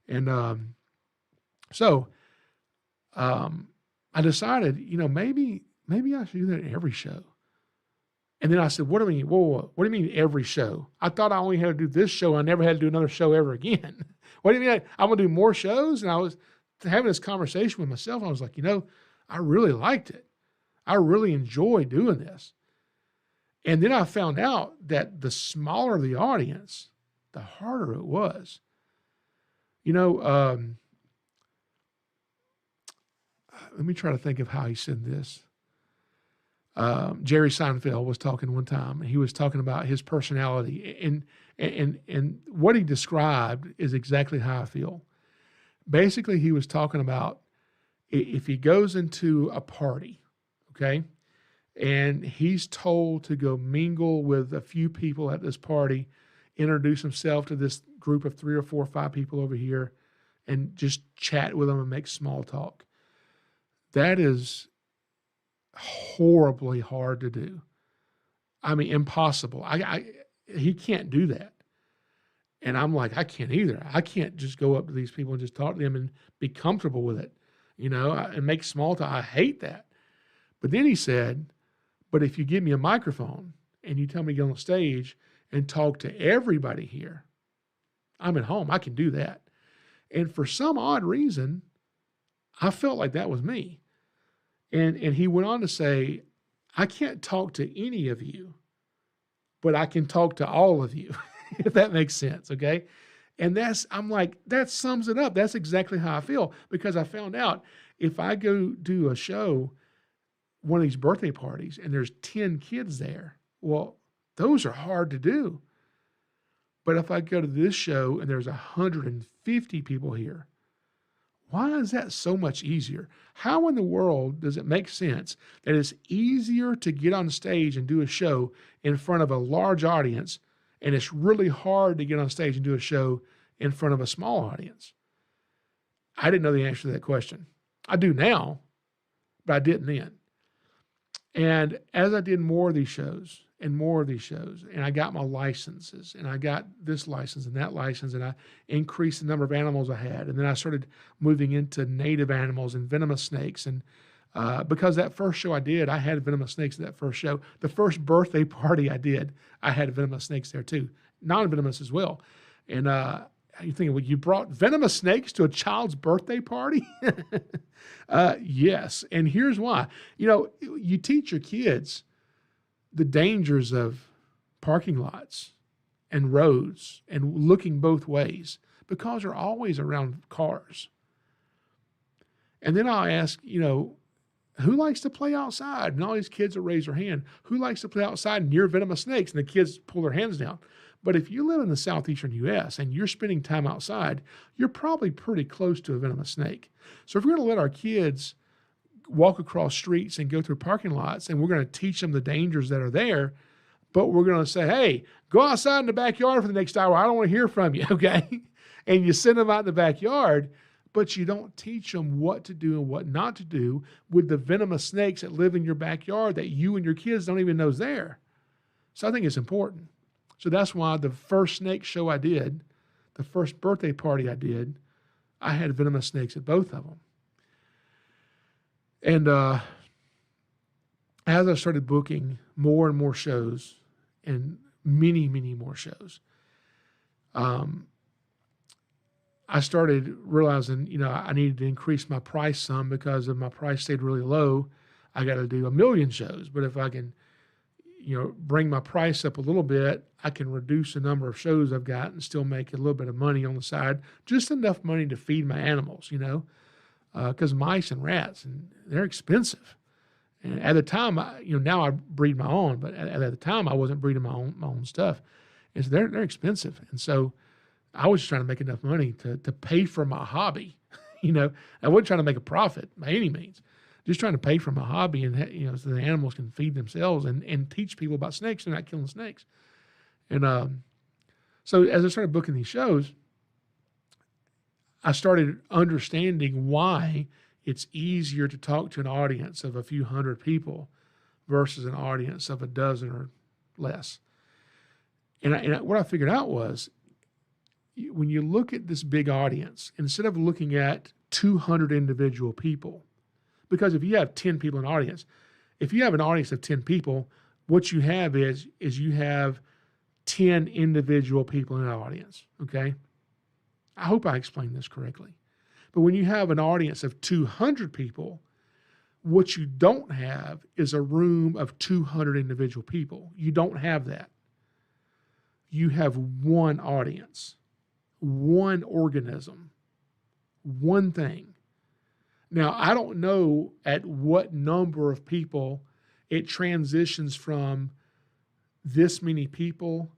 And so I decided, maybe maybe I should do that in every show. And then I said, what do you mean? Whoa. What do you mean every show? I thought I only had to do this show. I never had to do another show ever again. What do you mean? I'm going to do more shows? And I was having this conversation with myself. I was like, I really liked it. I really enjoy doing this. And then I found out that the smaller the audience, the harder it was. Let me try to think of how he said this. Jerry Seinfeld was talking one time, and he was talking about his personality, and what he described is exactly how I feel. Basically, he was talking about if he goes into a party, okay, and he's told to go mingle with a few people at this party, introduce himself to this group of 3 or 4 or 5 people over here, and just chat with them and make small talk. That is horribly hard to do. I mean, impossible. He can't do that. And I'm like, I can't either. I can't just go up to these people and just talk to them and be comfortable with it, and make small talk. I hate that. But then he said, but if you give me a microphone and you tell me to get on the stage and talk to everybody here, I'm at home. I can do that. And for some odd reason, I felt like that was me. And he went on to say, I can't talk to any of you, but I can talk to all of you, if that makes sense, okay? And I'm like, that sums it up. That's exactly how I feel, because I found out if I go do a show, one of these birthday parties, and there's 10 kids there, well, those are hard to do. But if I go to this show and there's 150 people here, why is that so much easier? How in the world does it make sense that it's easier to get on stage and do a show in front of a large audience, and it's really hard to get on stage and do a show in front of a small audience? I didn't know the answer to that question. I do now, but I didn't then. And as I did more of these shows, and I got my licenses, and I got this license and that license, and I increased the number of animals I had. And then I started moving into native animals and venomous snakes. And because that first show I did, I had venomous snakes at that first show. The first birthday party I did, I had venomous snakes there too, non-venomous as well. And you're thinking, well, you brought venomous snakes to a child's birthday party? Yes. And here's why. You teach your kids the dangers of parking lots and roads and looking both ways, because they're always around cars. And then I'll ask, who likes to play outside? And all these kids will raise their hand. Who likes to play outside near venomous snakes? And the kids pull their hands down. But if you live in the southeastern U.S. and you're spending time outside, you're probably pretty close to a venomous snake. So if we're going to let our kids walk across streets and go through parking lots, and we're going to teach them the dangers that are there, but we're going to say, hey, go outside in the backyard for the next hour. I don't want to hear from you, okay? And you send them out in the backyard, but you don't teach them what to do and what not to do with the venomous snakes that live in your backyard that you and your kids don't even know is there. So I think it's important. So that's why the first snake show I did, the first birthday party I did, I had venomous snakes at both of them. And as I started booking more and more shows, and many, many more shows, I started realizing, I needed to increase my price some, because if my price stayed really low, I got to do 1 million shows. But if I can, bring my price up a little bit, I can reduce the number of shows I've got and still make a little bit of money on the side, just enough money to feed my animals, because mice and rats, and they're expensive. And at the time, now I breed my own, but at the time I wasn't breeding my own stuff. And so they're expensive. And so I was just trying to make enough money to pay for my hobby. I wasn't trying to make a profit by any means, just trying to pay for my hobby, and so the animals can feed themselves and teach people about snakes and not killing snakes. And so as I started booking these shows, I started understanding why it's easier to talk to an audience of a few hundred people versus an audience of a dozen or less. And what I figured out was, when you look at this big audience, instead of looking at 200 individual people, because if you have 10 people in an audience, If you have an audience of 10 people, what you have is you have 10 individual people in an audience, okay? I hope I explained this correctly. But when you have an audience of 200 people, what you don't have is a room of 200 individual people. You don't have that. You have one audience, one organism, one thing. Now, I don't know at what number of people it transitions from this many people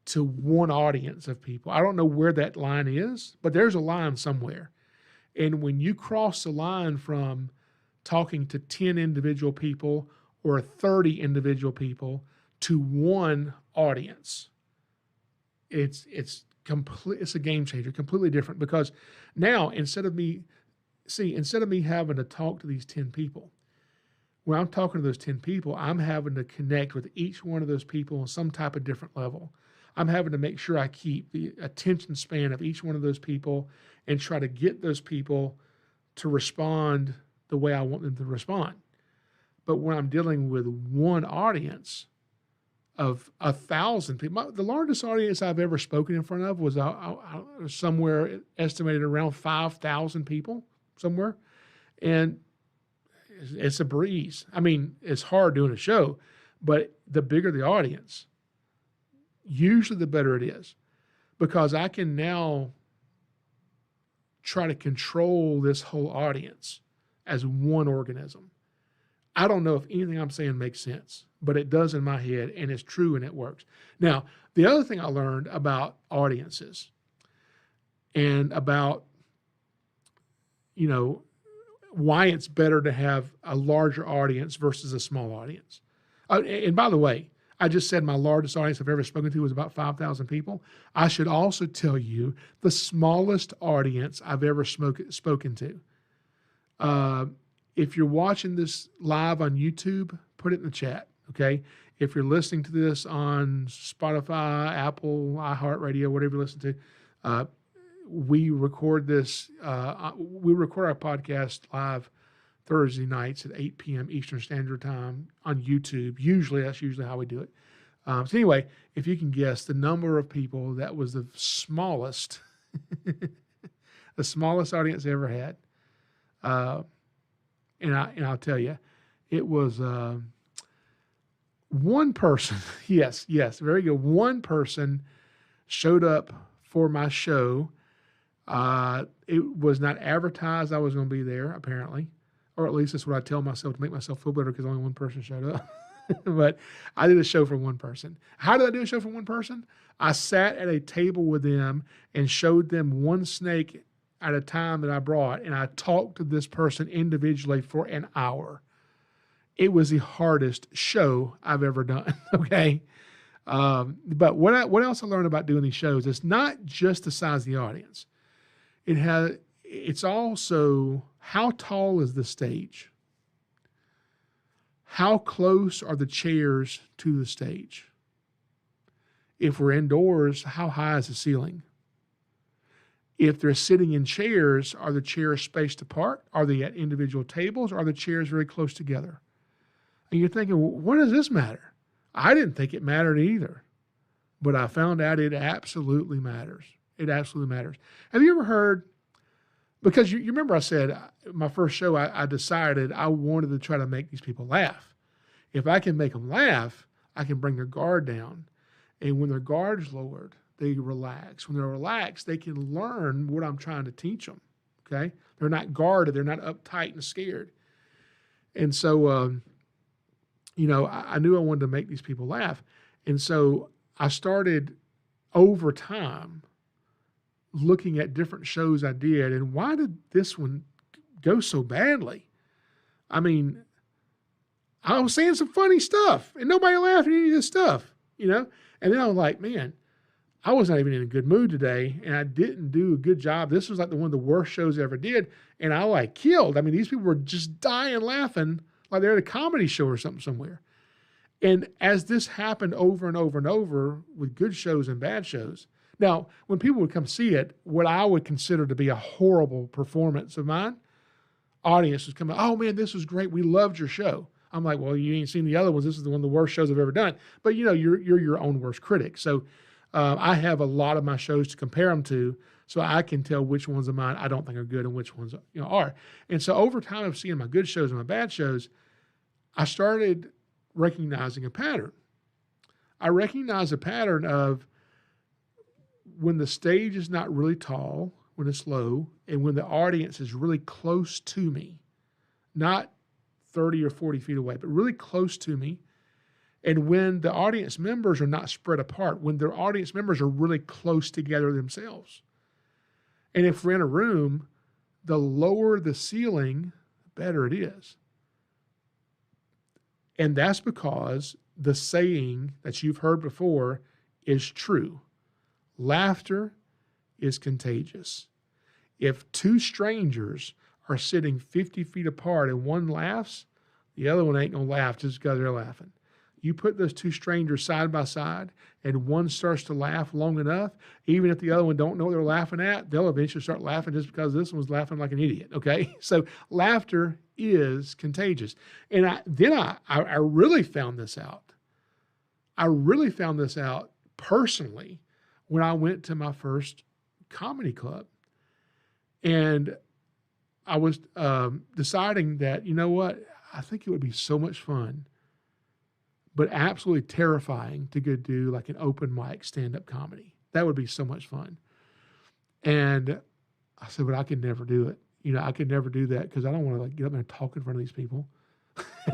to one audience of people. I don't know where that line is, but there's a line somewhere. And when you cross the line from talking to 10 individual people or 30 individual people to one audience, it's a game changer, completely different. Because now instead of me having to talk to these 10 people, when I'm talking to those 10 people, I'm having to connect with each one of those people on some type of different level. I'm having to make sure I keep the attention span of each one of those people and try to get those people to respond the way I want them to respond. But when I'm dealing with one audience of 1,000 people, the largest audience I've ever spoken in front of was somewhere estimated around 5,000 people somewhere. And it's a breeze. I mean, it's hard doing a show, but the bigger the audience, usually the better it is, because I can now try to control this whole audience as one organism. I don't know if anything I'm saying makes sense, but it does in my head, and it's true, and it works. Now, the other thing I learned about audiences and about, why it's better to have a larger audience versus a small audience. And by the way, I just said my largest audience I've ever spoken to was about 5,000 people. I should also tell you the smallest audience I've ever spoken to. If you're watching this live on YouTube, put it in the chat, okay? If you're listening to this on Spotify, Apple, iHeartRadio, whatever you listen to, we record our podcast live Thursday nights at 8 p.m. Eastern Standard Time on YouTube. That's usually how we do it. So anyway, if you can guess the number of people, that was the smallest, the smallest audience I ever had. And I'll tell you, it was one person. Yes, very good. One person showed up for my show. It was not advertised I was going to be there, apparently. Or at least that's what I tell myself to make myself feel better, because only one person showed up. But I did a show for one person. How did I do a show for one person? I sat at a table with them and showed them one snake at a time that I brought, and I talked to this person individually for an hour. It was the hardest show I've ever done, okay? But what else I learned about doing these shows, it's not just the size of the audience. It's also how tall is the stage? How close are the chairs to the stage? If we're indoors, how high is the ceiling? If they're sitting in chairs, are the chairs spaced apart? Are they at individual tables? Or are the chairs very close together? And you're thinking, well, what does this matter? I didn't think it mattered either, but I found out it absolutely matters. It absolutely matters. Have you ever heard, because you remember I said my first show, I decided I wanted to try to make these people laugh. If I can make them laugh, I can bring their guard down. And when their guard is lowered, they relax. When they're relaxed, they can learn what I'm trying to teach them, okay? They're not guarded. They're not uptight and scared. And so, I knew I wanted to make these people laugh. And so I started over time looking at different shows I did, and why did this one go so badly? I mean, I was saying some funny stuff, and nobody laughed at any of this stuff, And then I was like, man, I was not even in a good mood today, and I didn't do a good job. This was like one of the worst shows I ever did, and I killed. I mean, these people were just dying laughing like they're at a comedy show or something somewhere. And as this happened over and over and over with good shows and bad shows, now, when people would come see it, what I would consider to be a horrible performance of mine, audience was coming, oh man, this was great. We loved your show. I'm like, well, you ain't seen the other ones. This is one of the worst shows I've ever done. But you're your own worst critic. So I have a lot of my shows to compare them to, so I can tell which ones of mine I don't think are good and which ones are. And so over time of seeing my good shows and my bad shows, I started recognizing a pattern. I recognize a pattern of when the stage is not really tall, when it's low, and when the audience is really close to me, not 30 or 40 feet away, but really close to me. And when the audience members are not spread apart, when their audience members are really close together themselves. And if we're in a room, the lower the ceiling, the better it is. And that's because the saying that you've heard before is true. Laughter is contagious. If two strangers are sitting 50 feet apart and one laughs, the other one ain't going to laugh just because they're laughing. You put those two strangers side by side and one starts to laugh long enough, even if the other one don't know what they're laughing at, they'll eventually start laughing just because this one's laughing like an idiot, okay? So laughter is contagious. And I really found this out. I really found this out personally when I went to my first comedy club. And I was deciding that, you know what, I think it would be so much fun, but absolutely terrifying to go do like an open mic stand-up comedy. That would be so much fun. And I said, but I could never do it. I could never do that because I don't want to like get up there and talk in front of these people.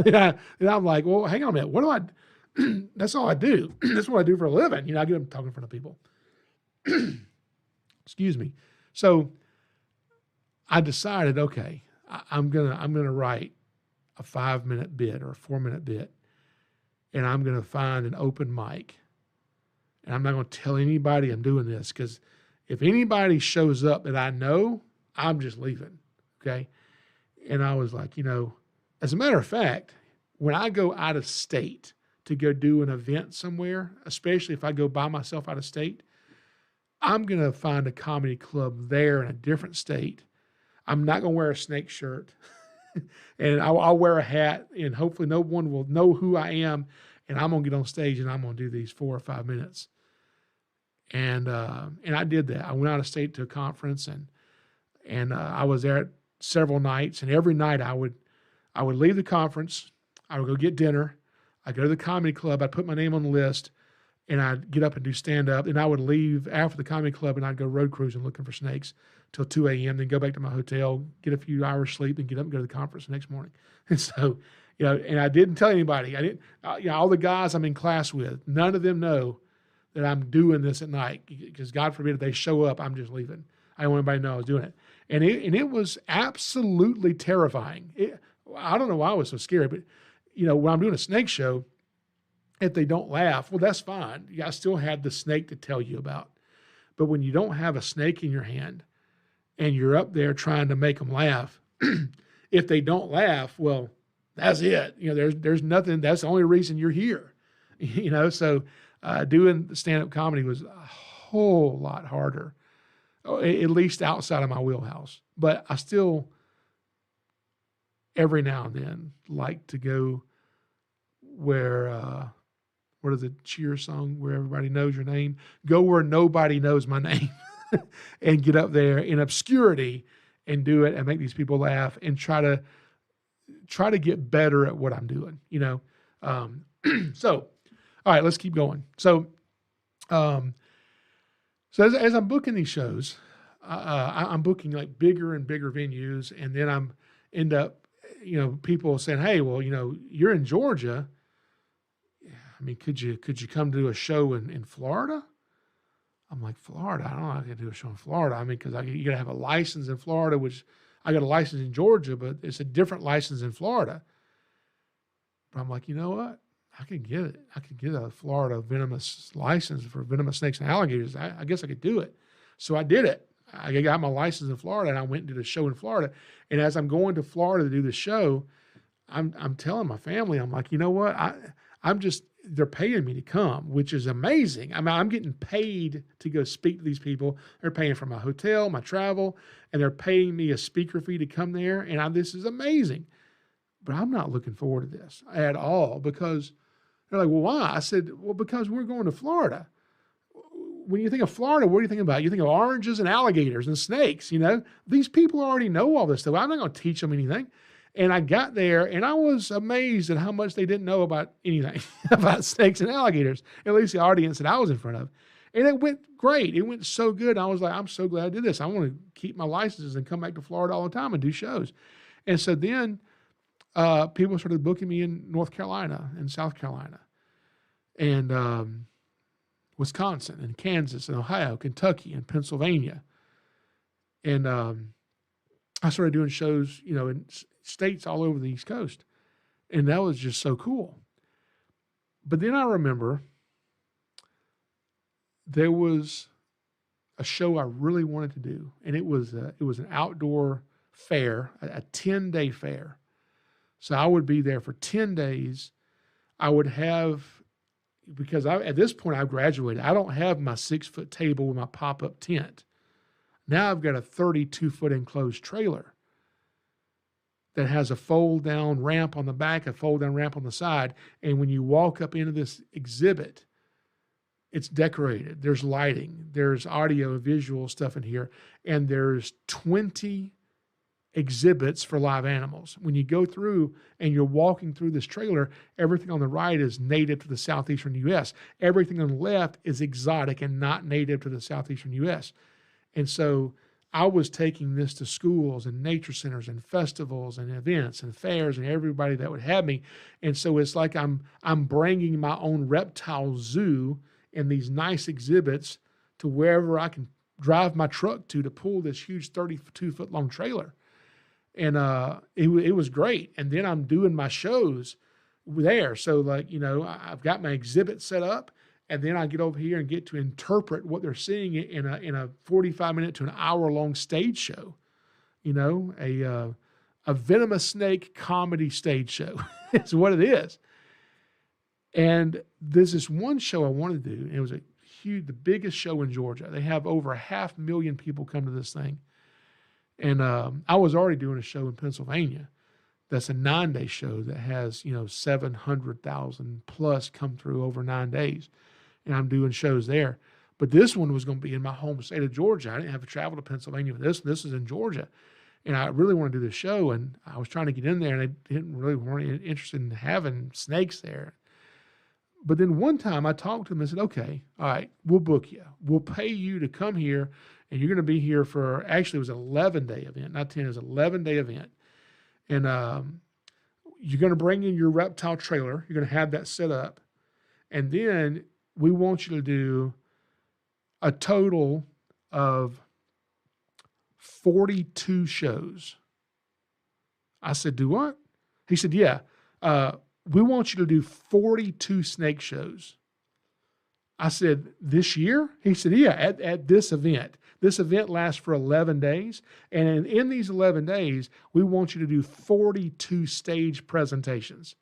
and I'm like, well, hang on a minute. What do I, that's all I do. That's what I do for a living. I get up and talk in front of people. Excuse me. So I decided, okay, I'm gonna write a 5-minute bit or a 4-minute bit, and I'm gonna find an open mic, and I'm not gonna tell anybody I'm doing this because if anybody shows up that I know, I'm just leaving. Okay, and I was like, as a matter of fact, when I go out of state to go do an event somewhere, especially if I go by myself out of state, I'm gonna find a comedy club there in a different state. I'm not going to wear a snake shirt and I'll wear a hat and hopefully no one will know who I am. And I'm going to get on stage and I'm going to do these 4 or 5 minutes. And I did that. I went out of state to a conference and I was there several nights, and every night I would leave the conference. I would go get dinner. I'd go to the comedy club. I'd put my name on the list and I'd get up and do stand up. And I would leave after the comedy club and I'd go road cruising looking for snakes till 2 a.m., then go back to my hotel, get a few hours sleep, and get up and go to the conference the next morning. And so, and I didn't tell anybody. I didn't, all the guys I'm in class with, none of them know that I'm doing this at night because God forbid if they show up, I'm just leaving. I don't want anybody to know I was doing it. And it was absolutely terrifying. I don't know why I was so scared, but, when I'm doing a snake show, if they don't laugh, well, that's fine. I still had the snake to tell you about. But when you don't have a snake in your hand and you're up there trying to make them laugh, if they don't laugh, well, that's it. There's nothing. That's the only reason you're here. So doing stand-up comedy was a whole lot harder, at least outside of my wheelhouse. But I still, every now and then, like to go where, what is the Cheer song where everybody knows your name? Go where nobody knows my name and get up there in obscurity and do it and make these people laugh and try to get better at what I'm doing, So, all right, let's keep going. So as I'm booking these shows, I'm booking like bigger and bigger venues. And then end up, people saying, hey, well, you're in Georgia. I mean, could you come do a show in Florida? I'm like, Florida? I don't know how I can do a show in Florida. I mean, because you got to have a license in Florida, which I got a license in Georgia, but it's a different license in Florida. But I'm like, you know what? I can get it. I could get a Florida venomous license for venomous snakes and alligators. I guess I could do it. So I did it. I got my license in Florida, and I went and did a show in Florida. And as I'm going to Florida to do the show, I'm telling my family, I'm like, you know what? They're paying me to come, which is amazing. I mean, I'm getting paid to go speak to these people. They're paying for my hotel, my travel, and they're paying me a speaker fee to come there. And this is amazing. but I'm not looking forward to this at all because they're like, well, why? I said, well, because we're going to Florida. When you think of Florida, what do you think about? You think of oranges and alligators and snakes, you know? These people already know all this stuff. I'm not going to teach them anything. And I got there, and I was amazed at how much they didn't know about anything about snakes and alligators, at least the audience that I was in front of. And it went great. It went so good. I was like, I'm so glad I did this. I want to keep my licenses and come back to Florida all the time and do shows. And so then people started booking me in North Carolina and South Carolina and Wisconsin and Kansas and Ohio, Kentucky and Pennsylvania. And I started doing shows, you know, in states all over the East Coast. And that was just so cool. But then I remember there was a show I really wanted to do, and it was an outdoor fair, a 10-day fair. So I would be there for 10 days. I would have, because at this point I've graduated, I don't have my 6-foot table with my pop-up tent. Now I've got a 32-foot enclosed trailer that has a fold-down ramp on the back, a fold-down ramp on the side, and when you walk up into this exhibit, it's decorated. There's lighting. There's audio and visual stuff in here. And there's 20 exhibits for live animals. When you go through and you're walking through this trailer, everything on the right is native to the southeastern U.S. Everything on the left is exotic and not native to the southeastern U.S. And so I was taking this to schools and nature centers and festivals and events and fairs and everybody that would have me. And so it's like I'm bringing my own reptile zoo and these nice exhibits to wherever I can drive my truck to pull this huge 32-foot long trailer. And it was great. And then I'm doing my shows there. So like, you know, I've got my exhibit set up, and then I get over here and get to interpret what they're seeing in a 45-minute to an hour-long stage show. You know, a venomous snake comedy stage show is what it is. And there's this one show I wanted to do, and it was the biggest show in Georgia. They have over 500,000 people come to this thing. And I was already doing a show in Pennsylvania. That's a 9-day show that has, you know, 700,000 plus come through over 9 days. And I'm doing shows there. But this one was going to be in my home state of Georgia. I didn't have to travel to Pennsylvania for this. This is in Georgia. And I really wanted to do this show, and I was trying to get in there, and they weren't interested in having snakes there. But then one time I talked to them and said, okay, all right, we'll book you. We'll pay you to come here, and you're going to be here for, actually it was an 11-day event, not 10, it was an 11-day event. And you're going to bring in your reptile trailer. You're going to have that set up. And then we want you to do a total of 42 shows. I said, do what? He said, yeah. We want you to do 42 snake shows. I said, this year? He said, yeah, at this event. This event lasts for 11 days. And in these 11 days, we want you to do 42 stage presentations.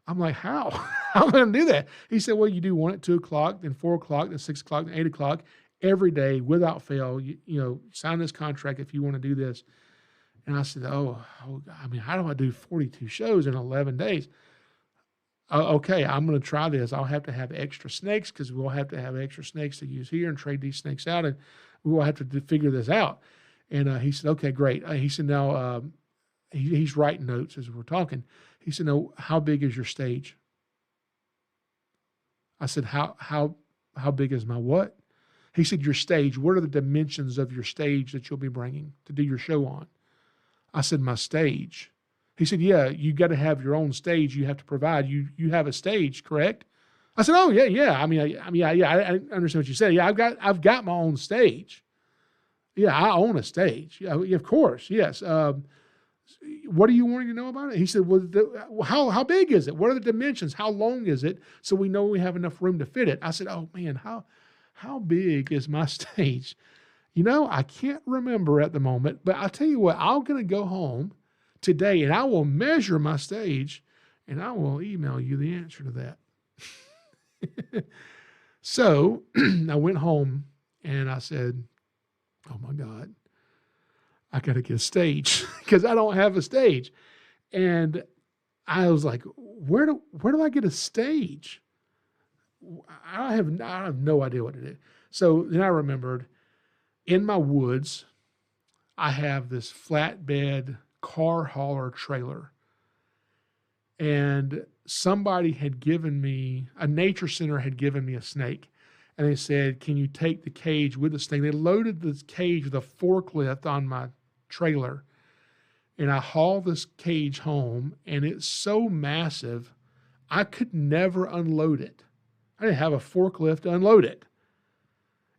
I'm like, how? How am I going to do that? He said, well, you do one at 2 o'clock, then 4 o'clock, then 6 o'clock, then 8 o'clock, every day without fail. You know, sign this contract if you want to do this. And I said, oh, I mean, how do I do 42 shows in 11 days? Okay, I'm going to try this. I'll have to have extra snakes because we'll have to have extra snakes to use here and trade these snakes out, and we will have to figure this out. And he said, okay, great. He said, now he's writing notes as we're talking. He said, no, how big is your stage? I said, how big is my what? He said, your stage. What are the dimensions of your stage that you'll be bringing to do your show on? I said, my stage. He said, yeah, you got to have your own stage. You have to provide. You have a stage, correct? I said, oh, yeah. I understand what you said. Yeah, I've got my own stage. Yeah, I own a stage. Yeah, of course, yes. What are you wanting to know about it? He said, well, how big is it? What are the dimensions? How long is it? So we know we have enough room to fit it. I said, oh, man, how big is my stage? You know, I can't remember at the moment, but I'll tell you what, I'm going to go home today, and I will measure my stage, and I will email you the answer to that. So I went home, and I said, oh, my God, I got to get a stage because I don't have a stage. And I was like, where do I get a stage? I have no idea what to do. So then I remembered in my woods, I have this flatbed car hauler trailer, and somebody had given me a nature center had given me a snake, and they said, "Can you take the cage with the snake?" They loaded the cage with a forklift on my trailer, and I hauled this cage home, and it's so massive, I could never unload it. I didn't have a forklift to unload it.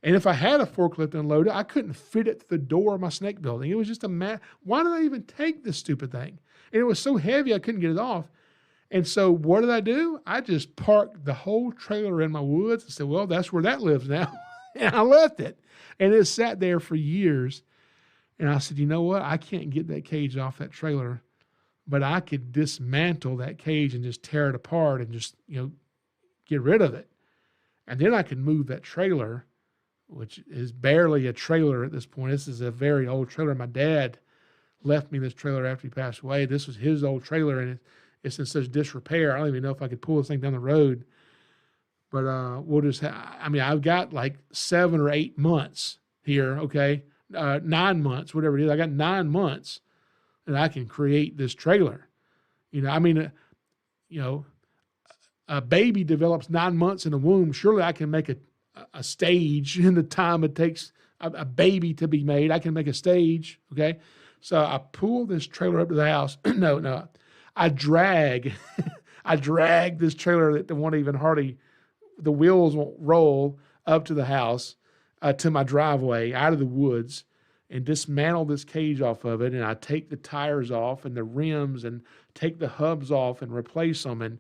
And if I had a forklift to unload it, I couldn't fit it to the door of my snake building. It was just why did I even take this stupid thing? And it was so heavy, I couldn't get it off. And so what did I do? I just parked the whole trailer in my woods and said, well, that's where that lives now. And I left it. And it sat there for years. And I said, you know what? I can't get that cage off that trailer, but I could dismantle that cage and just tear it apart and just, get rid of it. And then I could move that trailer, which is barely a trailer at this point. This is a very old trailer. My dad left me this trailer after he passed away. This was his old trailer, and it's in such disrepair. I don't even know if I could pull this thing down the road. But I've got like 7 or 8 months here, okay? 9 months, whatever it is. I got 9 months that I can create this trailer. A baby develops 9 months in the womb. Surely I can make a stage in the time it takes a baby to be made. I can make a stage, okay? So I pull this trailer up to the house. No. I drag this trailer that won't even hardly, the wheels won't roll up to the house, to my driveway out of the woods, and dismantle this cage off of it. And I take the tires off and the rims and take the hubs off and replace them. And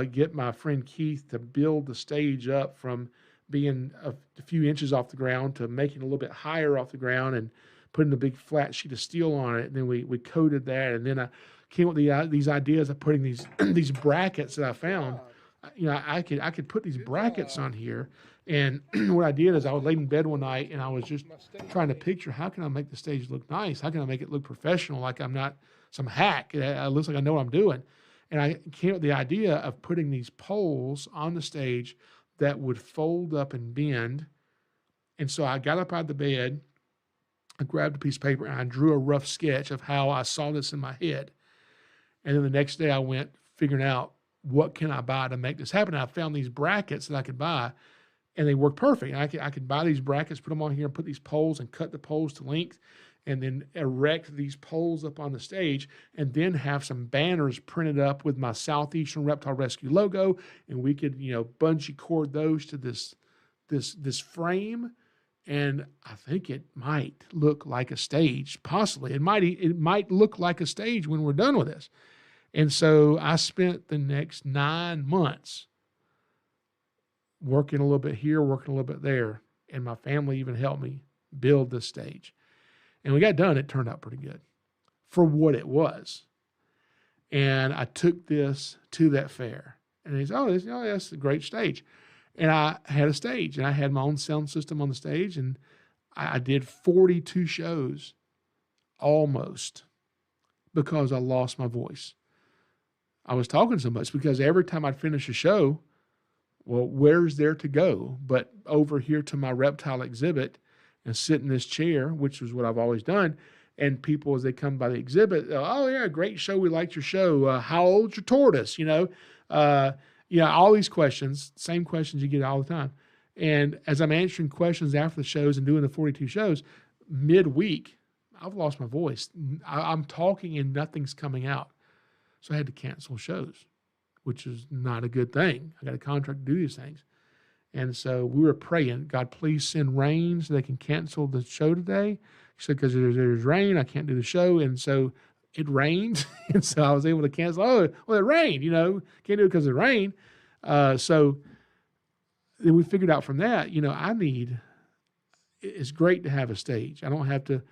get my friend Keith to build the stage up from being a few inches off the ground to making it a little bit higher off the ground and putting a big flat sheet of steel on it. And then we coated that. And then I came up with these ideas of putting these these brackets that I found. I could put these brackets on here. And what I did is I was laid in bed one night and I was just trying to picture, how can I make the stage look nice? How can I make it look professional, like I'm not some hack? It looks like I know what I'm doing. And I came up with the idea of putting these poles on the stage that would fold up and bend. And so I got up out of the bed, I grabbed a piece of paper, and I drew a rough sketch of how I saw this in my head. And then the next day I went figuring out, what can I buy to make this happen? And I found these brackets that I could buy, and they work perfect. And I could buy these brackets, put them on here, and put these poles and cut the poles to length, and then erect these poles up on the stage, and then have some banners printed up with my Southeastern Reptile Rescue logo, and we could, bungee cord those to this frame, and I think it might look like a stage. Possibly, it might look like a stage when we're done with this. And so I spent the next 9 months working a little bit here, working a little bit there, and my family even helped me build this stage. And we got done. It turned out pretty good for what it was. And I took this to that fair, and he said, that's a great stage. And I had a stage, and I had my own sound system on the stage, and I did 42 shows almost because I lost my voice. I was talking so much because every time I'd finish a show, well, where's there to go but over here to my reptile exhibit and sit in this chair, which is what I've always done. And people, as they come by the exhibit, oh, yeah, great show. We liked your show. How old's your tortoise? All these questions, same questions you get all the time. And as I'm answering questions after the shows and doing the 42 shows, midweek, I've lost my voice. I'm talking and nothing's coming out. So I had to cancel shows, which is not a good thing. I got a contract to do these things. And so we were praying, God, please send rain so they can cancel the show today. So because there's rain, I can't do the show. And so it rained. And so I was able to cancel. Oh, well, it rained, can't do it because of the rain. So then we figured out from that, it's great to have a stage. I don't have to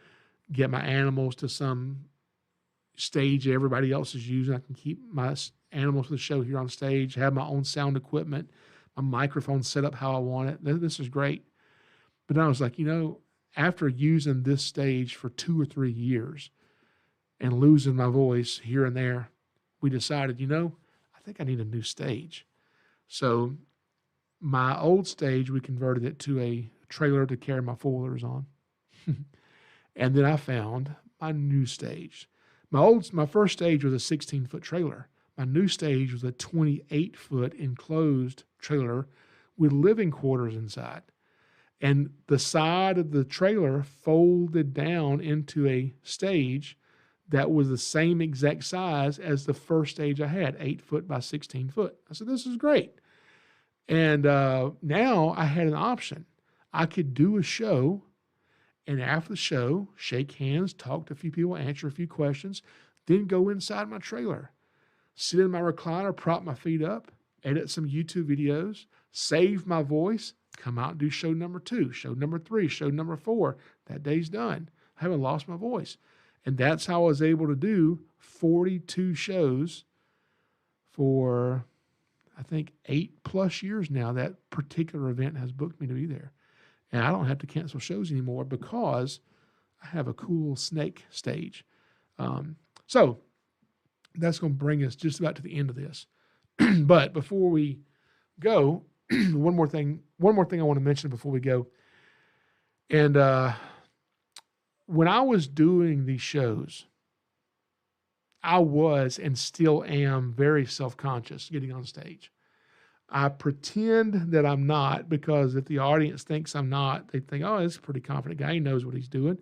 get my animals to some stage everybody else is using. I can keep my animals for the show here on stage, have my own sound equipment, my microphone set up how I want it. This is great. But then I was like, after using this stage for 2 or 3 years, and losing my voice here and there, we decided, I think I need a new stage. So my old stage, we converted it to a trailer to carry my four-wheelers on. And then I found my new stage. My first stage was a 16-foot trailer. My new stage was a 28-foot enclosed trailer with living quarters inside. And the side of the trailer folded down into a stage that was the same exact size as the first stage I had, 8 foot by 16 foot. I said, this is great. And now I had an option. I could do a show, and after the show, shake hands, talk to a few people, answer a few questions, then go inside my trailer, sit in my recliner, prop my feet up, edit some YouTube videos, save my voice, come out and do show number 2, show number 3, show number 4. That day's done. I haven't lost my voice. And that's how I was able to do 42 shows for, I think, 8+ years now. That particular event has booked me to be there. And I don't have to cancel shows anymore because I have a cool snake stage. So that's going to bring us just about to the end of this. But before we go, one more thing I want to mention before we go. And when I was doing these shows, I was and still am very self-conscious getting on stage. I pretend that I'm not, because if the audience thinks I'm not, they think, oh, this is a pretty confident guy. He knows what he's doing.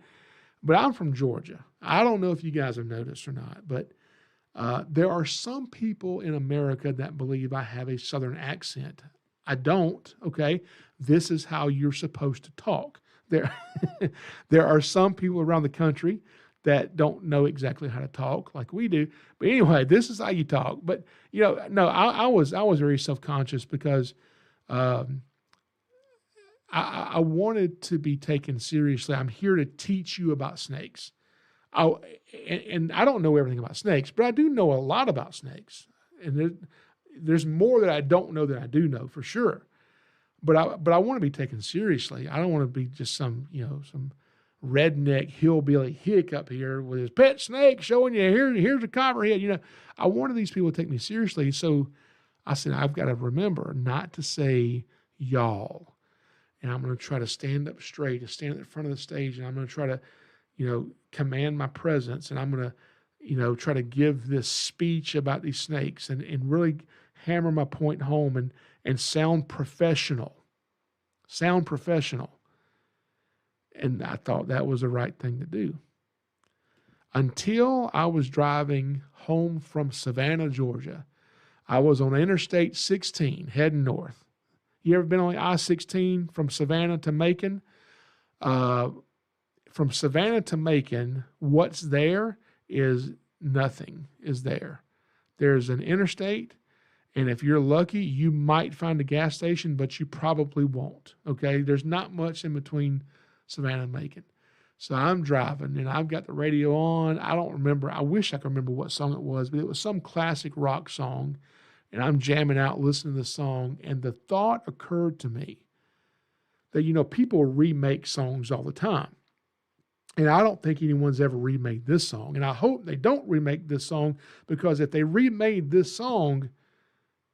But I'm from Georgia. I don't know if you guys have noticed or not, but there are some people in America that believe I have a Southern accent. I don't, okay? This is how you're supposed to talk. There are some people around the country that don't know exactly how to talk like we do. But anyway, this is how you talk. But, no, I was very self-conscious because I wanted to be taken seriously. I'm here to teach you about snakes. And I don't know everything about snakes, but I do know a lot about snakes. And there's more that I don't know than I do know, for sure. But I want to be taken seriously. I don't want to be just some redneck hillbilly hick up here with his pet snake showing you, here's a copperhead. I wanted these people to take me seriously. So I said, I've got to remember not to say y'all. And I'm going to try to stand up straight and stand at the front of the stage. And I'm going to try to, command my presence. And I'm going to, try to give this speech about these snakes and really hammer my point home and sound professional. And I thought that was the right thing to do. Until I was driving home from Savannah, Georgia. I was on Interstate 16 heading north. You ever been on the I-16 from Savannah to Macon? From Savannah to Macon, what's there is nothing is there. There's an interstate, and if you're lucky, you might find a gas station, but you probably won't, okay? There's not much in between Savannah and Macon. So I'm driving, and I've got the radio on. I don't remember. I wish I could remember what song it was, but it was some classic rock song, and I'm jamming out, listening to the song, and the thought occurred to me that, people remake songs all the time. And I don't think anyone's ever remade this song. And I hope they don't remake this song, because if they remade this song,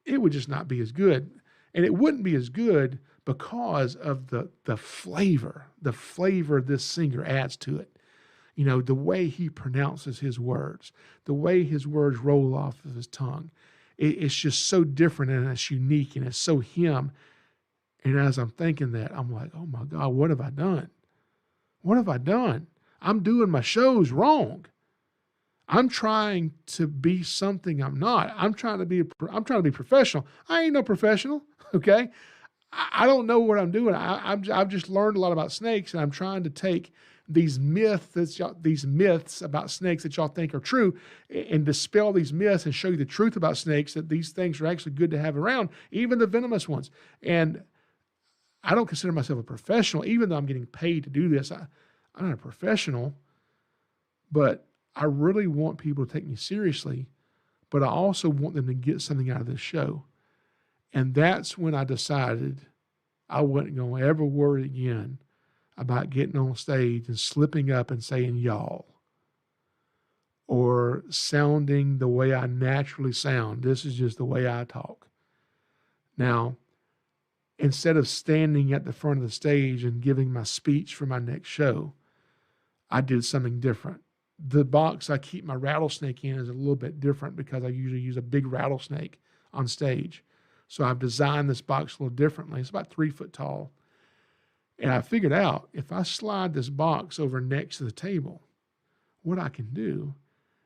it would just not be as good. And it wouldn't be as good because of the flavor this singer adds to it. The way he pronounces his words, the way his words roll off of his tongue. It's just so different, and it's unique, and it's so him. And as I'm thinking that, I'm like, oh my God, what have I done? What have I done? I'm doing my shows wrong. I'm trying to be something I'm not. I'm trying to be professional. I ain't no professional, okay? I don't know what I'm doing. I've just learned a lot about snakes, and I'm trying to take these myths about snakes that y'all think are true, and dispel these myths and show you the truth about snakes, that these things are actually good to have around, even the venomous ones. And I don't consider myself a professional, even though I'm getting paid to do this. I'm not a professional, but I really want people to take me seriously, but I also want them to get something out of this show. And that's when I decided I wasn't going to ever worry again about getting on stage and slipping up and saying y'all, or sounding the way I naturally sound. This is just the way I talk. Now, instead of standing at the front of the stage and giving my speech for my next show, I did something different. The box I keep my rattlesnake in is a little bit different because I usually use a big rattlesnake on stage. So I've designed this box a little differently. It's about 3 foot tall. And I figured out if I slide this box over next to the table, what I can do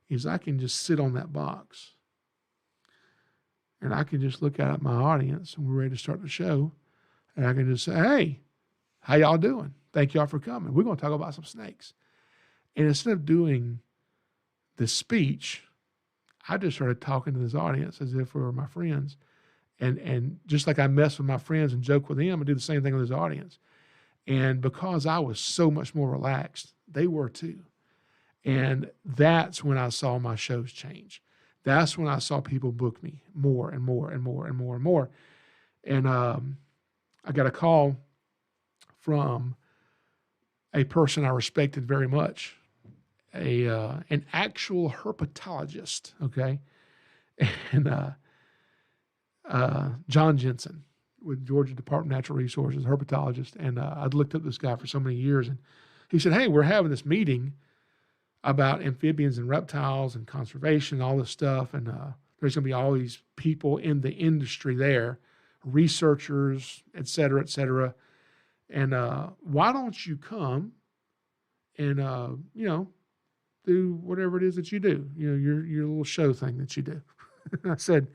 is I can just sit on that box. And I can just look out at my audience and we're ready to start the show. And I can just say, hey, how y'all doing? Thank y'all for coming. We're going to talk about some snakes. And instead of doing the speech, I just started talking to this audience as if we were my friends. And just like I mess with my friends and joke with them, I do the same thing with this audience. And because I was so much more relaxed, they were too. And that's when I saw my shows change. That's when I saw people book me more and more and more and more and more. And I got a call from a person I respected very much, an actual herpetologist, okay? And John Jensen with Georgia Department of Natural Resources, herpetologist. And I'd looked up this guy for so many years. And he said, hey, we're having this meeting about amphibians and reptiles and conservation and all this stuff. And there's going to be all these people in the industry there, researchers, et cetera, et cetera. And why don't you come and, do whatever it is that you do, your little show thing that you do. I said,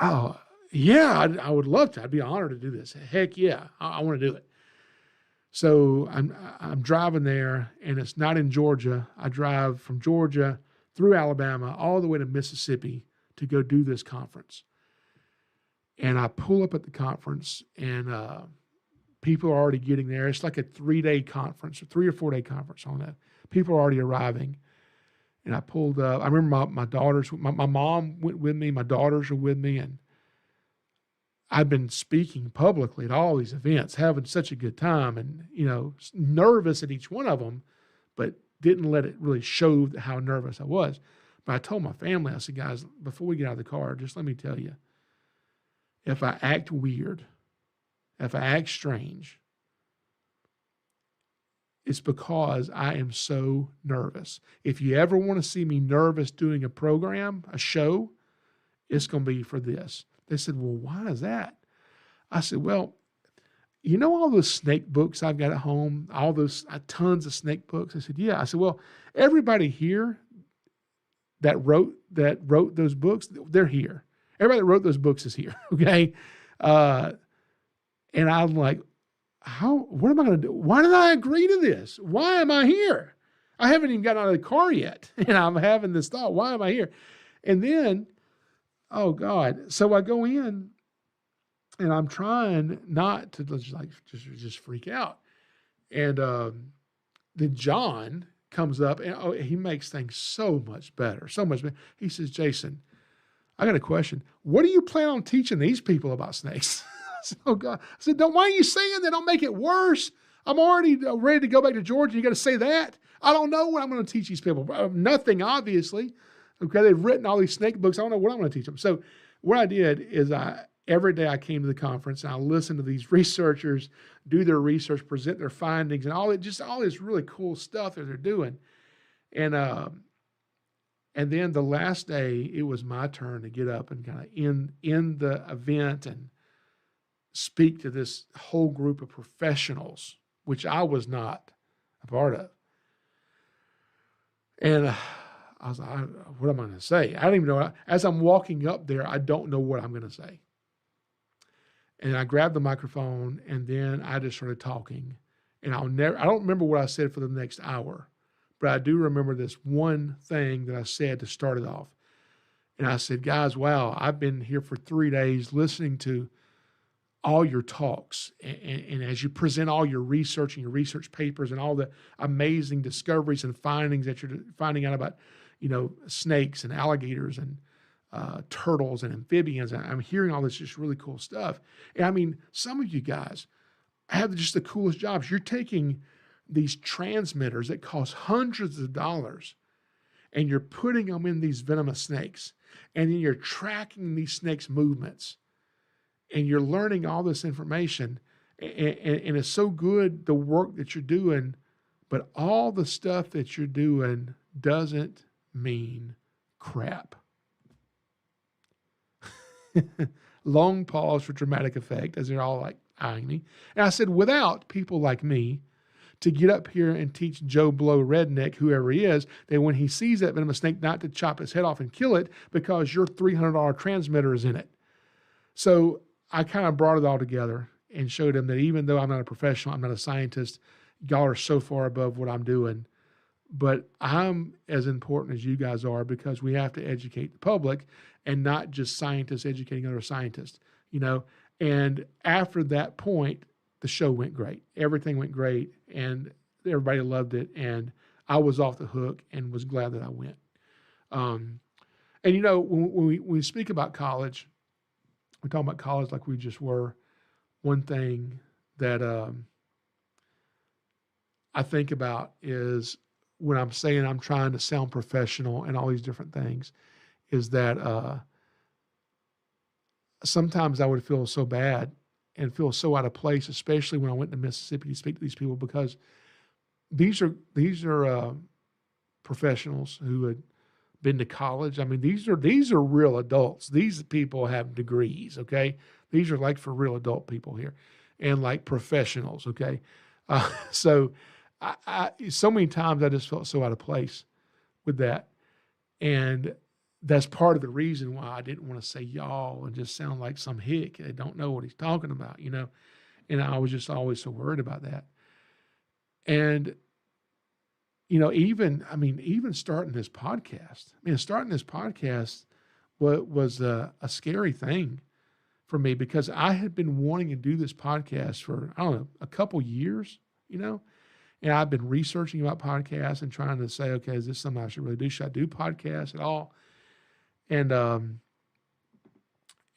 oh, yeah, I would love to. I'd be honored to do this. Heck yeah, I want to do it. So I'm driving there, and it's not in Georgia. I drive from Georgia through Alabama all the way to Mississippi to go do this conference. And I pull up at the conference, and people are already getting there. It's like a 3-day conference, a 3 or 4 day conference on that. People are already arriving. And I pulled up. I remember my daughters, my mom went with me. My daughters are with me. And I've been speaking publicly at all these events, having such a good time and, nervous at each one of them, but didn't let it really show how nervous I was. But I told my family, I said, guys, before we get out of the car, just let me tell you, if I act weird, if I act strange, it's because I am so nervous. If you ever want to see me nervous doing a program, a show, it's going to be for this. They said, well, why is that? I said, well, all those snake books I've got at home, all those tons of snake books? I said, yeah. I said, well, everybody here that wrote those books, they're here. Everybody that wrote those books is here, okay? And I'm like, what am I going to do? Why did I agree to this? Why am I here? I haven't even gotten out of the car yet. And I'm having this thought, why am I here? And then, oh God. So I go in and I'm trying not to just freak out. And then John comes up and he makes things so much better, so much better. He says, Jason, I got a question. What do you plan on teaching these people about snakes? Oh God. I said, why are you saying that? Don't make it worse. I'm already ready to go back to Georgia. You got to say that? I don't know what I'm going to teach these people. Nothing, obviously. Okay, they've written all these snake books. I don't know what I'm going to teach them. So what I did is every day I came to the conference and I listened to these researchers do their research, present their findings, and all this really cool stuff that they're doing. And then the last day, it was my turn to get up and kind of end the event and speak to this whole group of professionals, which I was not a part of. And I was like, what am I going to say? I don't even know. As I'm walking up there, I don't know what I'm going to say. And I grabbed the microphone, and then I just started talking. And I don't remember what I said for the next hour, but I do remember this one thing that I said to start it off. And I said, guys, wow, I've been here for 3 days listening to all your talks. And as you present all your research and your research papers and all the amazing discoveries and findings that you're finding out about, snakes and alligators and turtles and amphibians. And I'm hearing all this just really cool stuff. And I mean, some of you guys have just the coolest jobs. You're taking these transmitters that cost hundreds of dollars and you're putting them in these venomous snakes, and then you're tracking these snakes' movements, and you're learning all this information, and it's so good, the work that you're doing, but all the stuff that you're doing doesn't mean crap. Long pause for dramatic effect, as they're all like eyeing me. And I said, without people like me to get up here and teach Joe Blow redneck, whoever he is, that when he sees that venomous snake, not to chop his head off and kill it because your $300 transmitter is in it. So I kind of brought it all together and showed him that even though I'm not a professional, I'm not a scientist, y'all are so far above what I'm doing. But I'm as important as you guys are, because we have to educate the public and not just scientists educating other scientists, you know. And after that point, the show went great. Everything went great, and everybody loved it. And I was off the hook and was glad that I went. And, you know, when we speak about college, we talk about college like we just were. One thing that I think about is, when I'm saying I'm trying to sound professional and all these different things, is that sometimes I would feel so bad and feel so out of place, especially when I went to Mississippi to speak to these people, because these are professionals who had been to college. I mean, these are real adults. These people have degrees, okay? These are like for real adult people here, and like professionals, okay? So so many times I just felt so out of place with that. And that's part of the reason why I didn't want to say y'all and just sound like some hick that don't know what he's talking about, you know? And I was just always so worried about that. And, you know, even starting this podcast, was a scary thing for me, because I had been wanting to do this podcast for, I don't know, a couple years, you know? And I've been researching about podcasts and trying to say, okay, is this something I should really do? Should I do podcasts at all? And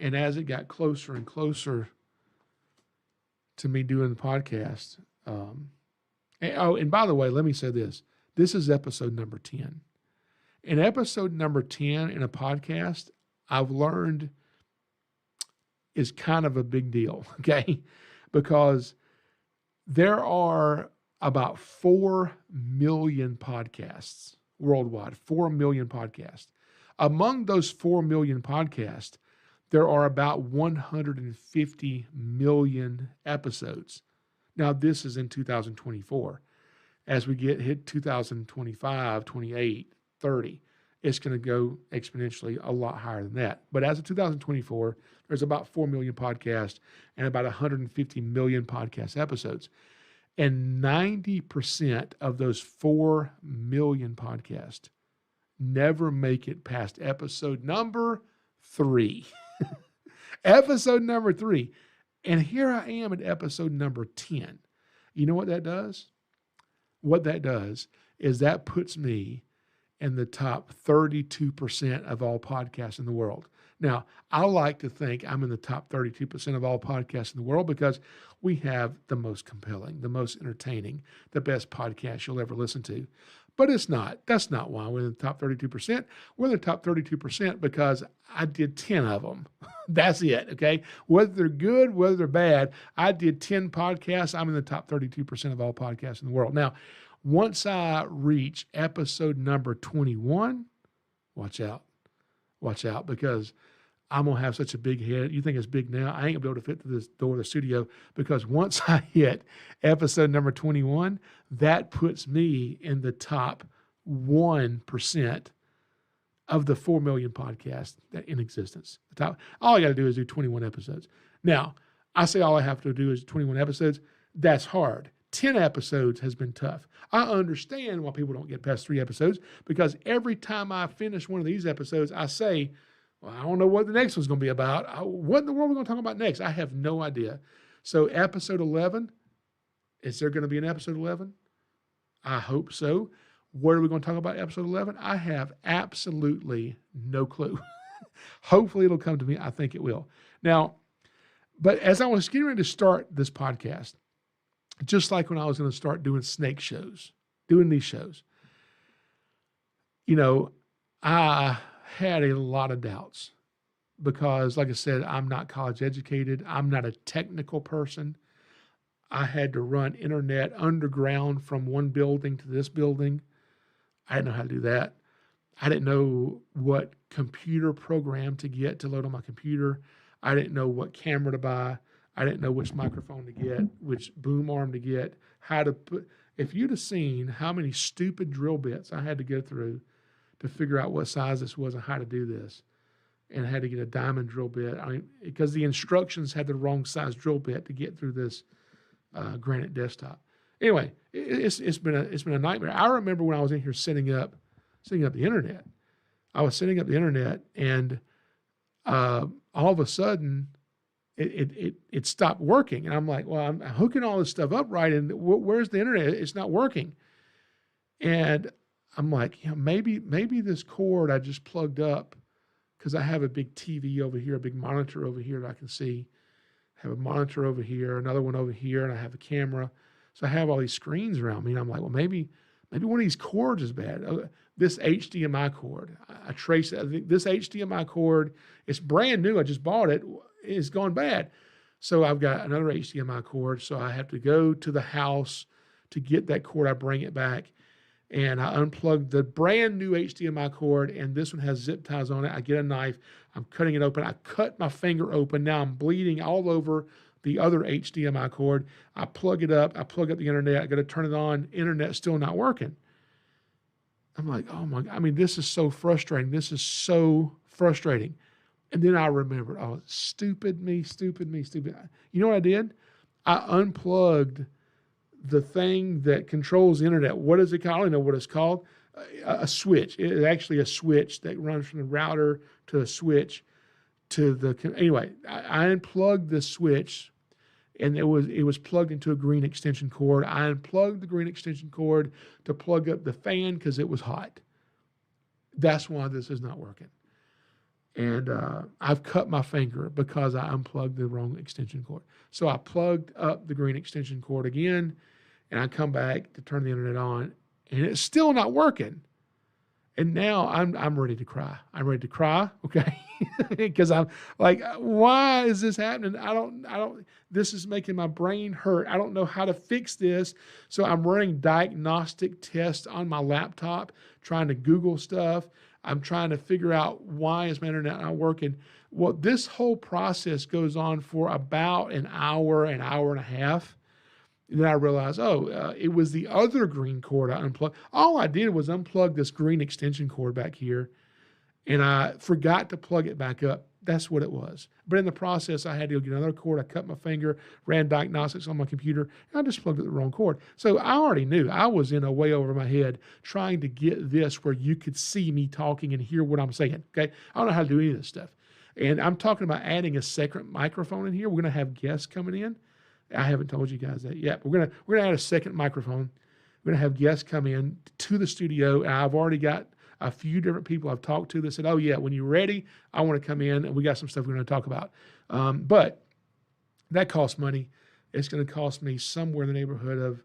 as it got closer and closer to me doing the podcast, and by the way, let me say this. This is episode number 10. And episode number 10 in a podcast, I've learned, is kind of a big deal, okay? Because there are about 4 million podcasts worldwide, 4 million podcasts. Among those 4 million podcasts, there are about 150 million episodes. Now, this is in 2024. As we hit 2025, 28, 30, it's going to go exponentially a lot higher than that. But as of 2024, there's about 4 million podcasts and about 150 million podcast episodes. And 90% of those 4 million podcasts never make it past episode number 3. Episode number 3. And here I am at episode number 10. You know what that does? What that does is that puts me in the top 32% of all podcasts in the world. Now, I like to think I'm in the top 32% of all podcasts in the world, because we have the most compelling, the most entertaining, the best podcast you'll ever listen to. But it's not. That's not why we're in the top 32%. We're in the top 32% because I did 10 of them. That's it, okay? Whether they're good, whether they're bad, I did 10 podcasts. I'm in the top 32% of all podcasts in the world. Now, once I reach episode number 21, watch out. Watch out, because I'm going to have such a big head. You think it's big now? I ain't going to be able to fit through this door of the studio, because once I hit episode number 21, that puts me in the top 1% of the 4 million podcasts that in existence. All I got to do is do 21 episodes. Now, I say all I have to do is 21 episodes. That's hard. 10 episodes has been tough. I understand why people don't get past 3 episodes, because every time I finish one of these episodes, I say, well, I don't know what the next one's going to be about. What in the world are we going to talk about next? I have no idea. So episode 11, is there going to be an episode 11? I hope so. What are we going to talk about episode 11? I have absolutely no clue. Hopefully it'll come to me. I think it will. Now, but as I was getting ready to start this podcast, just like when I was going to start doing snake shows, doing these shows, you know, I had a lot of doubts because, like I said, I'm not college educated. I'm not a technical person. I had to run internet underground from one building to this building. I didn't know how to do that. I didn't know what computer program to get to load on my computer. I didn't know what camera to buy. I didn't know which microphone to get, which boom arm to get, how to put. If you'd have seen how many stupid drill bits I had to go through to figure out what size this was and how to do this, and I had to get a diamond drill bit. I mean, because the instructions had the wrong size drill bit to get through this Granite desktop. Anyway, it's been a nightmare. I remember when I was in here setting up the internet. I was setting up the internet, and all of a sudden, it stopped working. And I'm like, well, I'm hooking all this stuff up right, and where's the internet? It's not working. And I'm like, maybe this cord I just plugged up, because I have a big TV over here, a big monitor over here that I can see. I have a monitor over here, another one over here, and I have a camera. So I have all these screens around me, and I'm like, well, maybe one of these cords is bad. This HDMI cord, I traced it. I think this HDMI cord, it's brand new. I just bought it. It's gone bad. So I've got another HDMI cord. So I have to go to the house to get that cord. I bring it back, and I unplug the brand new HDMI cord, and this one has zip ties on it. I get a knife. I'm cutting it open. I cut my finger open. Now I'm bleeding all over the other HDMI cord. I plug it up. I plug up the internet. I got to turn it on. Internet's still not working. I'm like, oh my God. I mean, this is so frustrating. This is so frustrating. And then I remembered, oh, stupid me. You know what I did? I unplugged the thing that controls the internet. What is it called? I don't know what it's called. A switch. It's actually a switch that runs from the router to a switch to the, anyway, I unplugged the switch, and it was plugged into a green extension cord. I unplugged the green extension cord to plug up the fan because it was hot. That's why this is not working. And I've cut my finger because I unplugged the wrong extension cord. So I plugged up the green extension cord again, and I come back to turn the internet on, and it's still not working. And now I'm ready to cry. I'm ready to cry, okay? Because I'm like, why is this happening? I don't, this is making my brain hurt. I don't know how to fix this. So I'm running diagnostic tests on my laptop, trying to Google stuff. I'm trying to figure out why is my internet not working. Well, this whole process goes on for about an hour and a half. And then I realized, it was the other green cord I unplugged. All I did was unplug this green extension cord back here, and I forgot to plug it back up. That's what it was. But in the process, I had to go get another cord. I cut my finger, ran diagnostics on my computer, and I just plugged it the wrong cord. So I already knew. I was in a way over my head trying to get this where you could see me talking and hear what I'm saying, okay? I don't know how to do any of this stuff. And I'm talking about adding a second microphone in here. We're going to have guests coming in. I haven't told you guys that yet. We're gonna add a second microphone. We're gonna have guests come in to the studio, and I've already got a few different people I've talked to that said, "Oh yeah, when you're ready, I want to come in, and we got some stuff we're going to talk about." But that costs money. It's going to cost me somewhere in the neighborhood of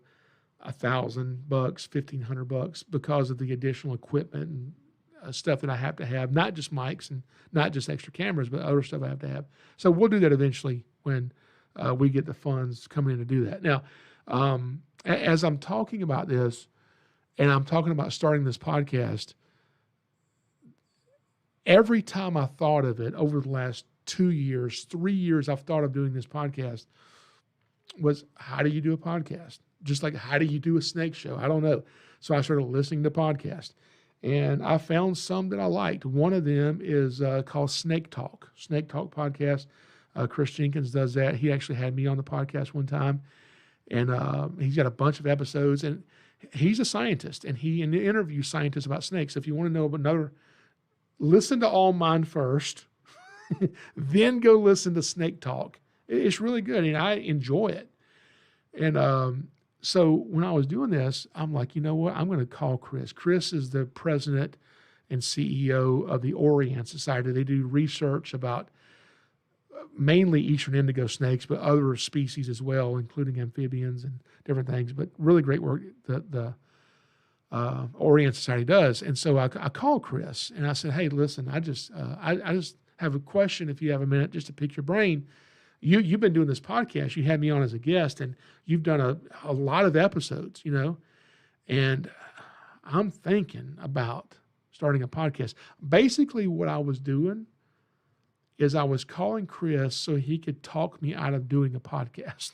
$1,000, $1,500, because of the additional equipment and stuff that I have to have, not just mics and not just extra cameras, but other stuff I have to have. So we'll do that eventually when we get the funds coming in to do that. Now, as I'm talking about this, and I'm talking about starting this podcast, every time I thought of it over the last 2 years, 3 years, I've thought of doing this podcast was, how do you do a podcast? Just like, how do you do a snake show? I don't know. So I started listening to podcasts, and I found some that I liked. One of them is called Snake Talk podcast. Chris Jenkins does that. He actually had me on the podcast one time, and he's got a bunch of episodes, and he's a scientist, and he interviews scientists about snakes. If you want to know about listen to all mine first, then go listen to Snake Talk. It's really good, and I enjoy it. And so when I was doing this, I'm like, you know what? I'm going to call Chris. Chris is the president and CEO of the Orient Society. They do research about mainly eastern indigo snakes, but other species as well, including amphibians and different things. But really great work. The Orient Society does. And so I called Chris and I said, hey, listen, I just have a question if you have a minute just to pick your brain. You've been doing this podcast. You had me on as a guest, and you've done a lot of episodes, and I'm thinking about starting a podcast. Basically, what I was doing is I was calling Chris so he could talk me out of doing a podcast.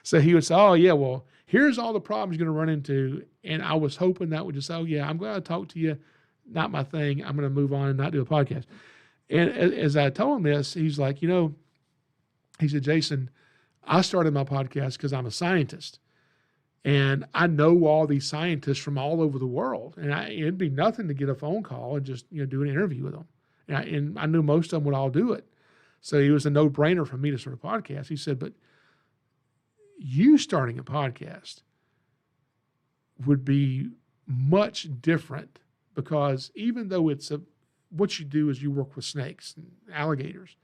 So he would say, oh, yeah, well, here's all the problems you're going to run into. And I was hoping that would just say, oh, yeah, I'm glad to talk to you. Not my thing. I'm going to move on and not do a podcast. And as I told him this, he's like, he said, Jason, I started my podcast because I'm a scientist. And I know all these scientists from all over the world. And it'd be nothing to get a phone call and just do an interview with them. And I knew most of them would all do it. So it was a no-brainer for me to start a podcast. He said, but you starting a podcast would be much different, because even though what you do is you work with snakes and alligators,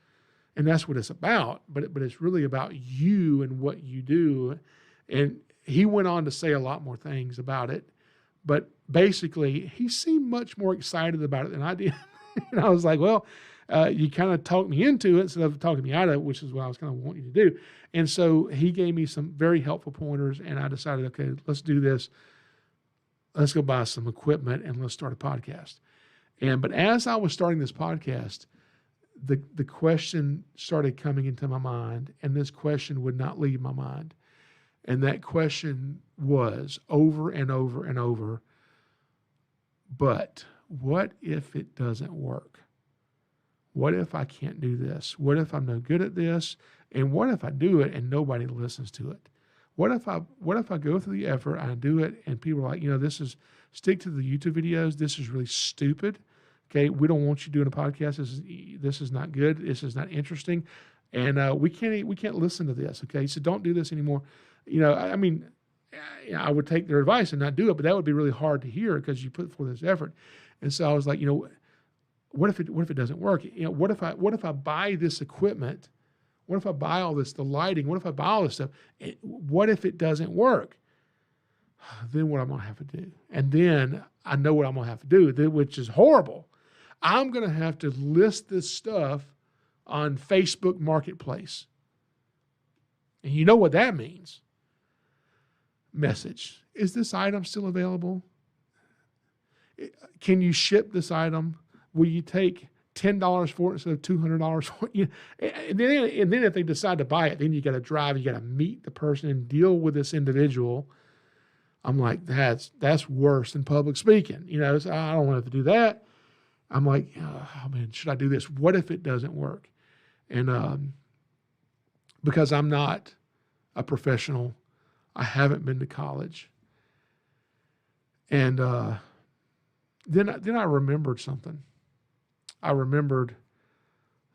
and that's what it's about, but it's really about you and what you do. And he went on to say a lot more things about it, but basically he seemed much more excited about it than I did. And I was like, well, you kind of talked me into it instead of talking me out of it, which is what I was kind of wanting you to do. And so he gave me some very helpful pointers, and I decided, okay, let's do this. Let's go buy some equipment and let's start a podcast. But as I was starting this podcast, the question started coming into my mind, and this question would not leave my mind. And that question was over and over and over, but what if it doesn't work? What if I can't do this? What if I'm no good at this? And what if I do it and nobody listens to it? What if I go through the effort, I do it, and people are like, stick to the YouTube videos. This is really stupid. Okay, we don't want you doing a podcast. This is not good. This is not interesting, and we can't listen to this. Okay, so don't do this anymore. I would take their advice and not do it, but that would be really hard to hear because you put forth this effort. And so I was like, what if it doesn't work? What if I buy this equipment? What if I buy all this, the lighting? What if I buy all this stuff? What if it doesn't work? Then what I'm going to have to do? And then I know what I'm going to have to do, which is horrible. I'm going to have to list this stuff on Facebook Marketplace. And you know what that means. Message. Is this item still available? Can you ship this item? Will you take $10 for it instead of $200 for it? And then if they decide to buy it, then you got to drive, you got to meet the person and deal with this individual. I'm like, that's worse than public speaking. So I don't want to have to do that. I'm like, oh man, should I do this? What if it doesn't work? And because I'm not a professional, I haven't been to college. And then I remembered something. I remembered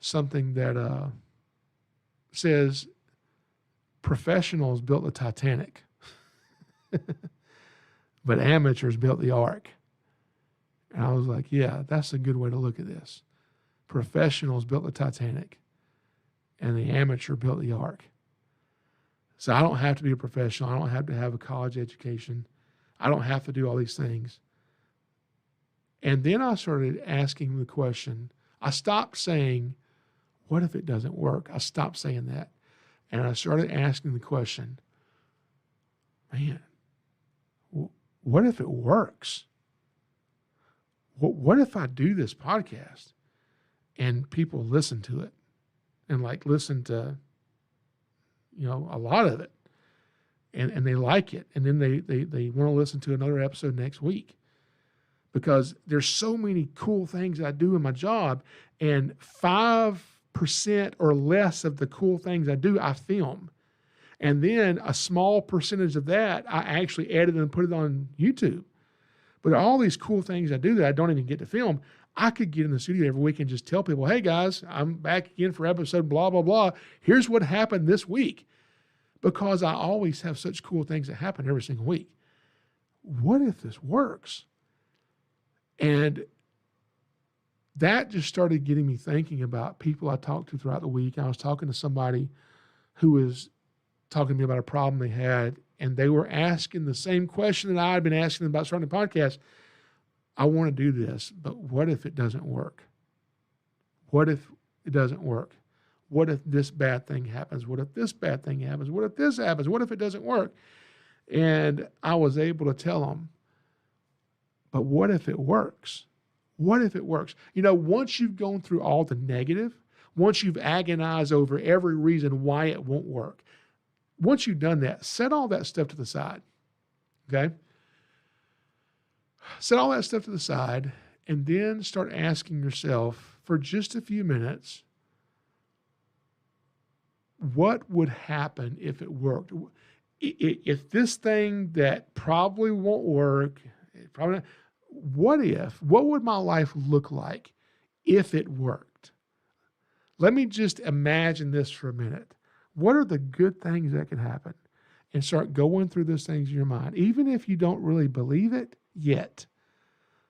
something that says professionals built the Titanic, but amateurs built the Ark. And I was like, yeah, that's a good way to look at this. Professionals built the Titanic, and the amateur built the Ark. So I don't have to be a professional. I don't have to have a college education. I don't have to do all these things. And then I started asking the question. I stopped saying, what if it doesn't work? I stopped saying that. And I started asking the question, man, what if it works? What if I do this podcast and people listen to it and listen to, a lot of it and they like it. And then they want to listen to another episode next week. Because there's so many cool things I do in my job, and 5% or less of the cool things I do, I film. And then a small percentage of that, I actually edit and put it on YouTube. But all these cool things I do that I don't even get to film, I could get in the studio every week and just tell people, hey guys, I'm back again for episode blah, blah, blah. Here's what happened this week. Because I always have such cool things that happen every single week. What if this works? And that just started getting me thinking about people I talked to throughout the week. I was talking to somebody who was talking to me about a problem they had and they were asking the same question that I had been asking them about starting a podcast. I want to do this, but what if it doesn't work? What if it doesn't work? What if this bad thing happens? What if this bad thing happens? What if this happens? What if it doesn't work? And I was able to tell them, but what if it works? What if it works? You know, once you've gone through all the negative, once you've agonized over every reason why it won't work, once you've done that, set all that stuff to the side, okay? Set all that stuff to the side and then start asking yourself for just a few minutes, what would happen if it worked? If this thing that probably won't work, probably not, what would my life look like if it worked? Let me just imagine this for a minute. What are the good things that can happen? And start going through those things in your mind. Even if you don't really believe it yet,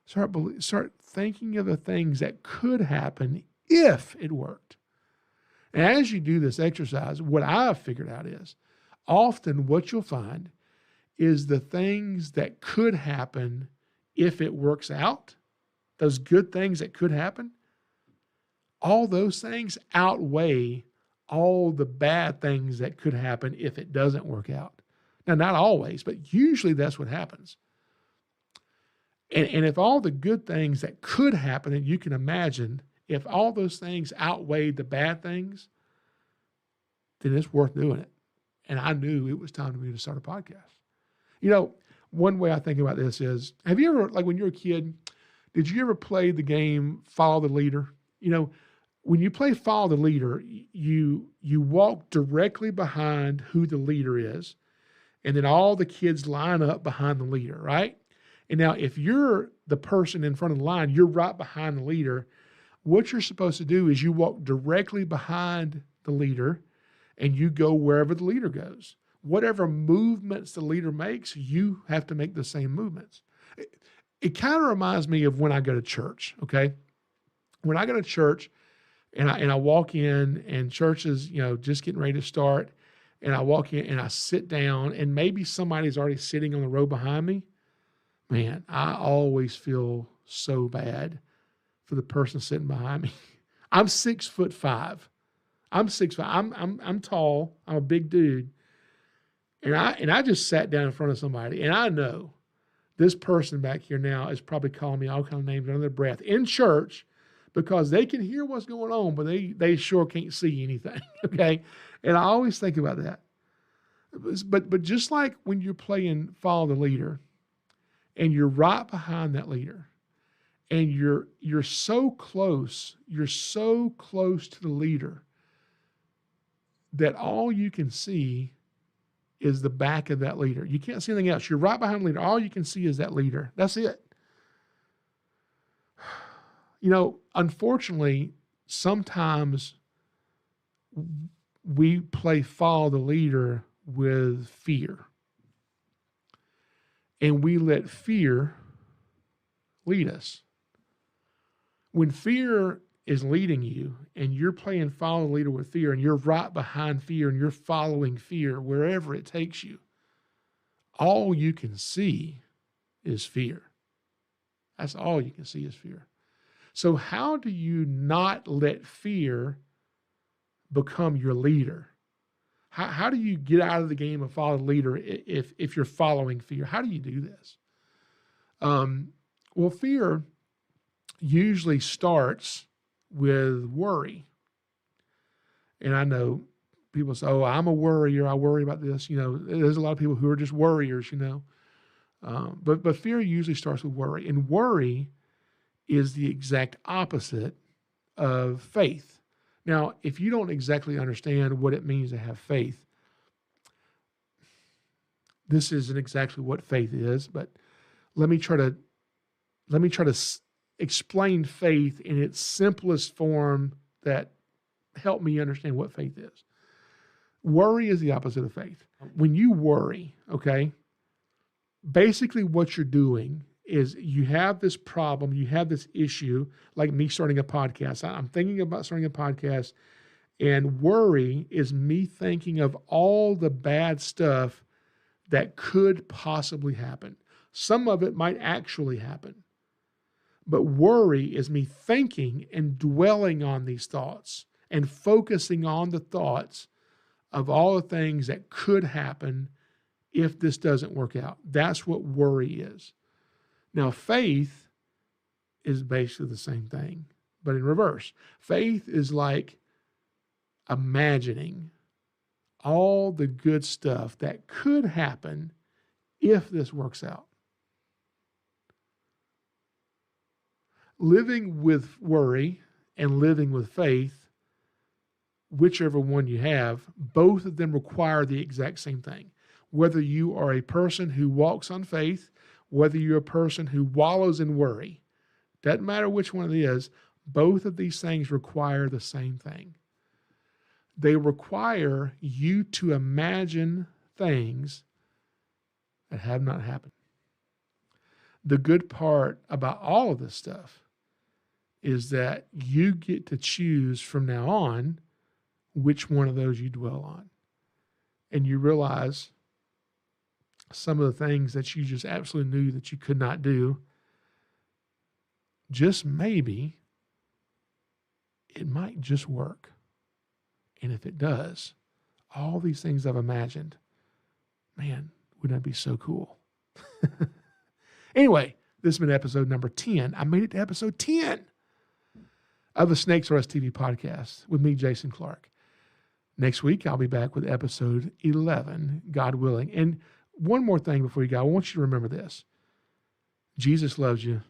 start thinking of the things that could happen if it worked. And as you do this exercise, what I've figured out is often what you'll find is the things that could happen if it works out, those good things that could happen, all those things outweigh all the bad things that could happen if it doesn't work out. Now, not always, but usually that's what happens. And if all the good things that could happen that you can imagine, if all those things outweigh the bad things, then it's worth doing it. And I knew it was time for me to start a podcast. You know, one way I think about this is, have you ever, like when you were a kid, did you ever play the game Follow the Leader? You know, when you play Follow the Leader, you walk directly behind who the leader is, and then all the kids line up behind the leader, right? And now if you're the person in front of the line, you're right behind the leader. What you're supposed to do is you walk directly behind the leader and you go wherever the leader goes. Whatever movements the leader makes, you have to make the same movements. It kind of reminds me of when I go to church, okay? When I go to church and I walk in and church is, you know, just getting ready to start, and I walk in and I sit down and maybe somebody's already sitting on the row behind me, man, I always feel so bad for the person sitting behind me. I'm 6'5". I'm 6'5". I'm tall. I'm a big dude. And I just sat down in front of somebody, and I know this person back here now is probably calling me all kinds of names under their breath in church because they can hear what's going on, but they sure can't see anything, okay? And I always think about that. But just like when you're playing Follow the Leader, and you're right behind that leader, and you're so close to the leader that all you can see is the back of that leader. You can't see anything else. You're right behind the leader. All you can see is that leader. That's it. You know, unfortunately, sometimes we play Follow the Leader with fear. And we let fear lead us. When fear is leading you and you're playing Follow the Leader with fear and you're right behind fear and you're following fear wherever it takes you, all you can see is fear. That's all you can see is fear. So how do you not let fear become your leader? How do you get out of the game of Follow the Leader if you're following fear? How do you do this? Well, fear usually starts with worry. And I know people say, oh, I'm a worrier. I worry about this. You know, there's a lot of people who are just worriers, you know. But fear usually starts with worry. And worry is the exact opposite of faith. Now, if you don't exactly understand what it means to have faith, this isn't exactly what faith is, but let me try to explain faith in its simplest form that help me understand what faith is. Worry is the opposite of faith. When you worry, okay, basically what you're doing is you have this problem, you have this issue, like me starting a podcast. I'm thinking about starting a podcast, and worry is me thinking of all the bad stuff that could possibly happen. Some of it might actually happen. But worry is me thinking and dwelling on these thoughts and focusing on the thoughts of all the things that could happen if this doesn't work out. That's what worry is. Now, faith is basically the same thing, but in reverse. Faith is like imagining all the good stuff that could happen if this works out. Living with worry and living with faith, whichever one you have, both of them require the exact same thing. Whether you are a person who walks on faith, whether you're a person who wallows in worry, doesn't matter which one it is, both of these things require the same thing. They require you to imagine things that have not happened. The good part about all of this stuff is that you get to choose from now on which one of those you dwell on. And you realize some of the things that you just absolutely knew that you could not do, just maybe it might just work. And if it does, all these things I've imagined, man, wouldn't that be so cool? Anyway, this has been episode number 10. I made it to episode 10 of the Snakes Are Us TV podcast with me, Jason Clark. Next week, I'll be back with episode 11, God willing. And one more thing before you go, I want you to remember this. Jesus loves you.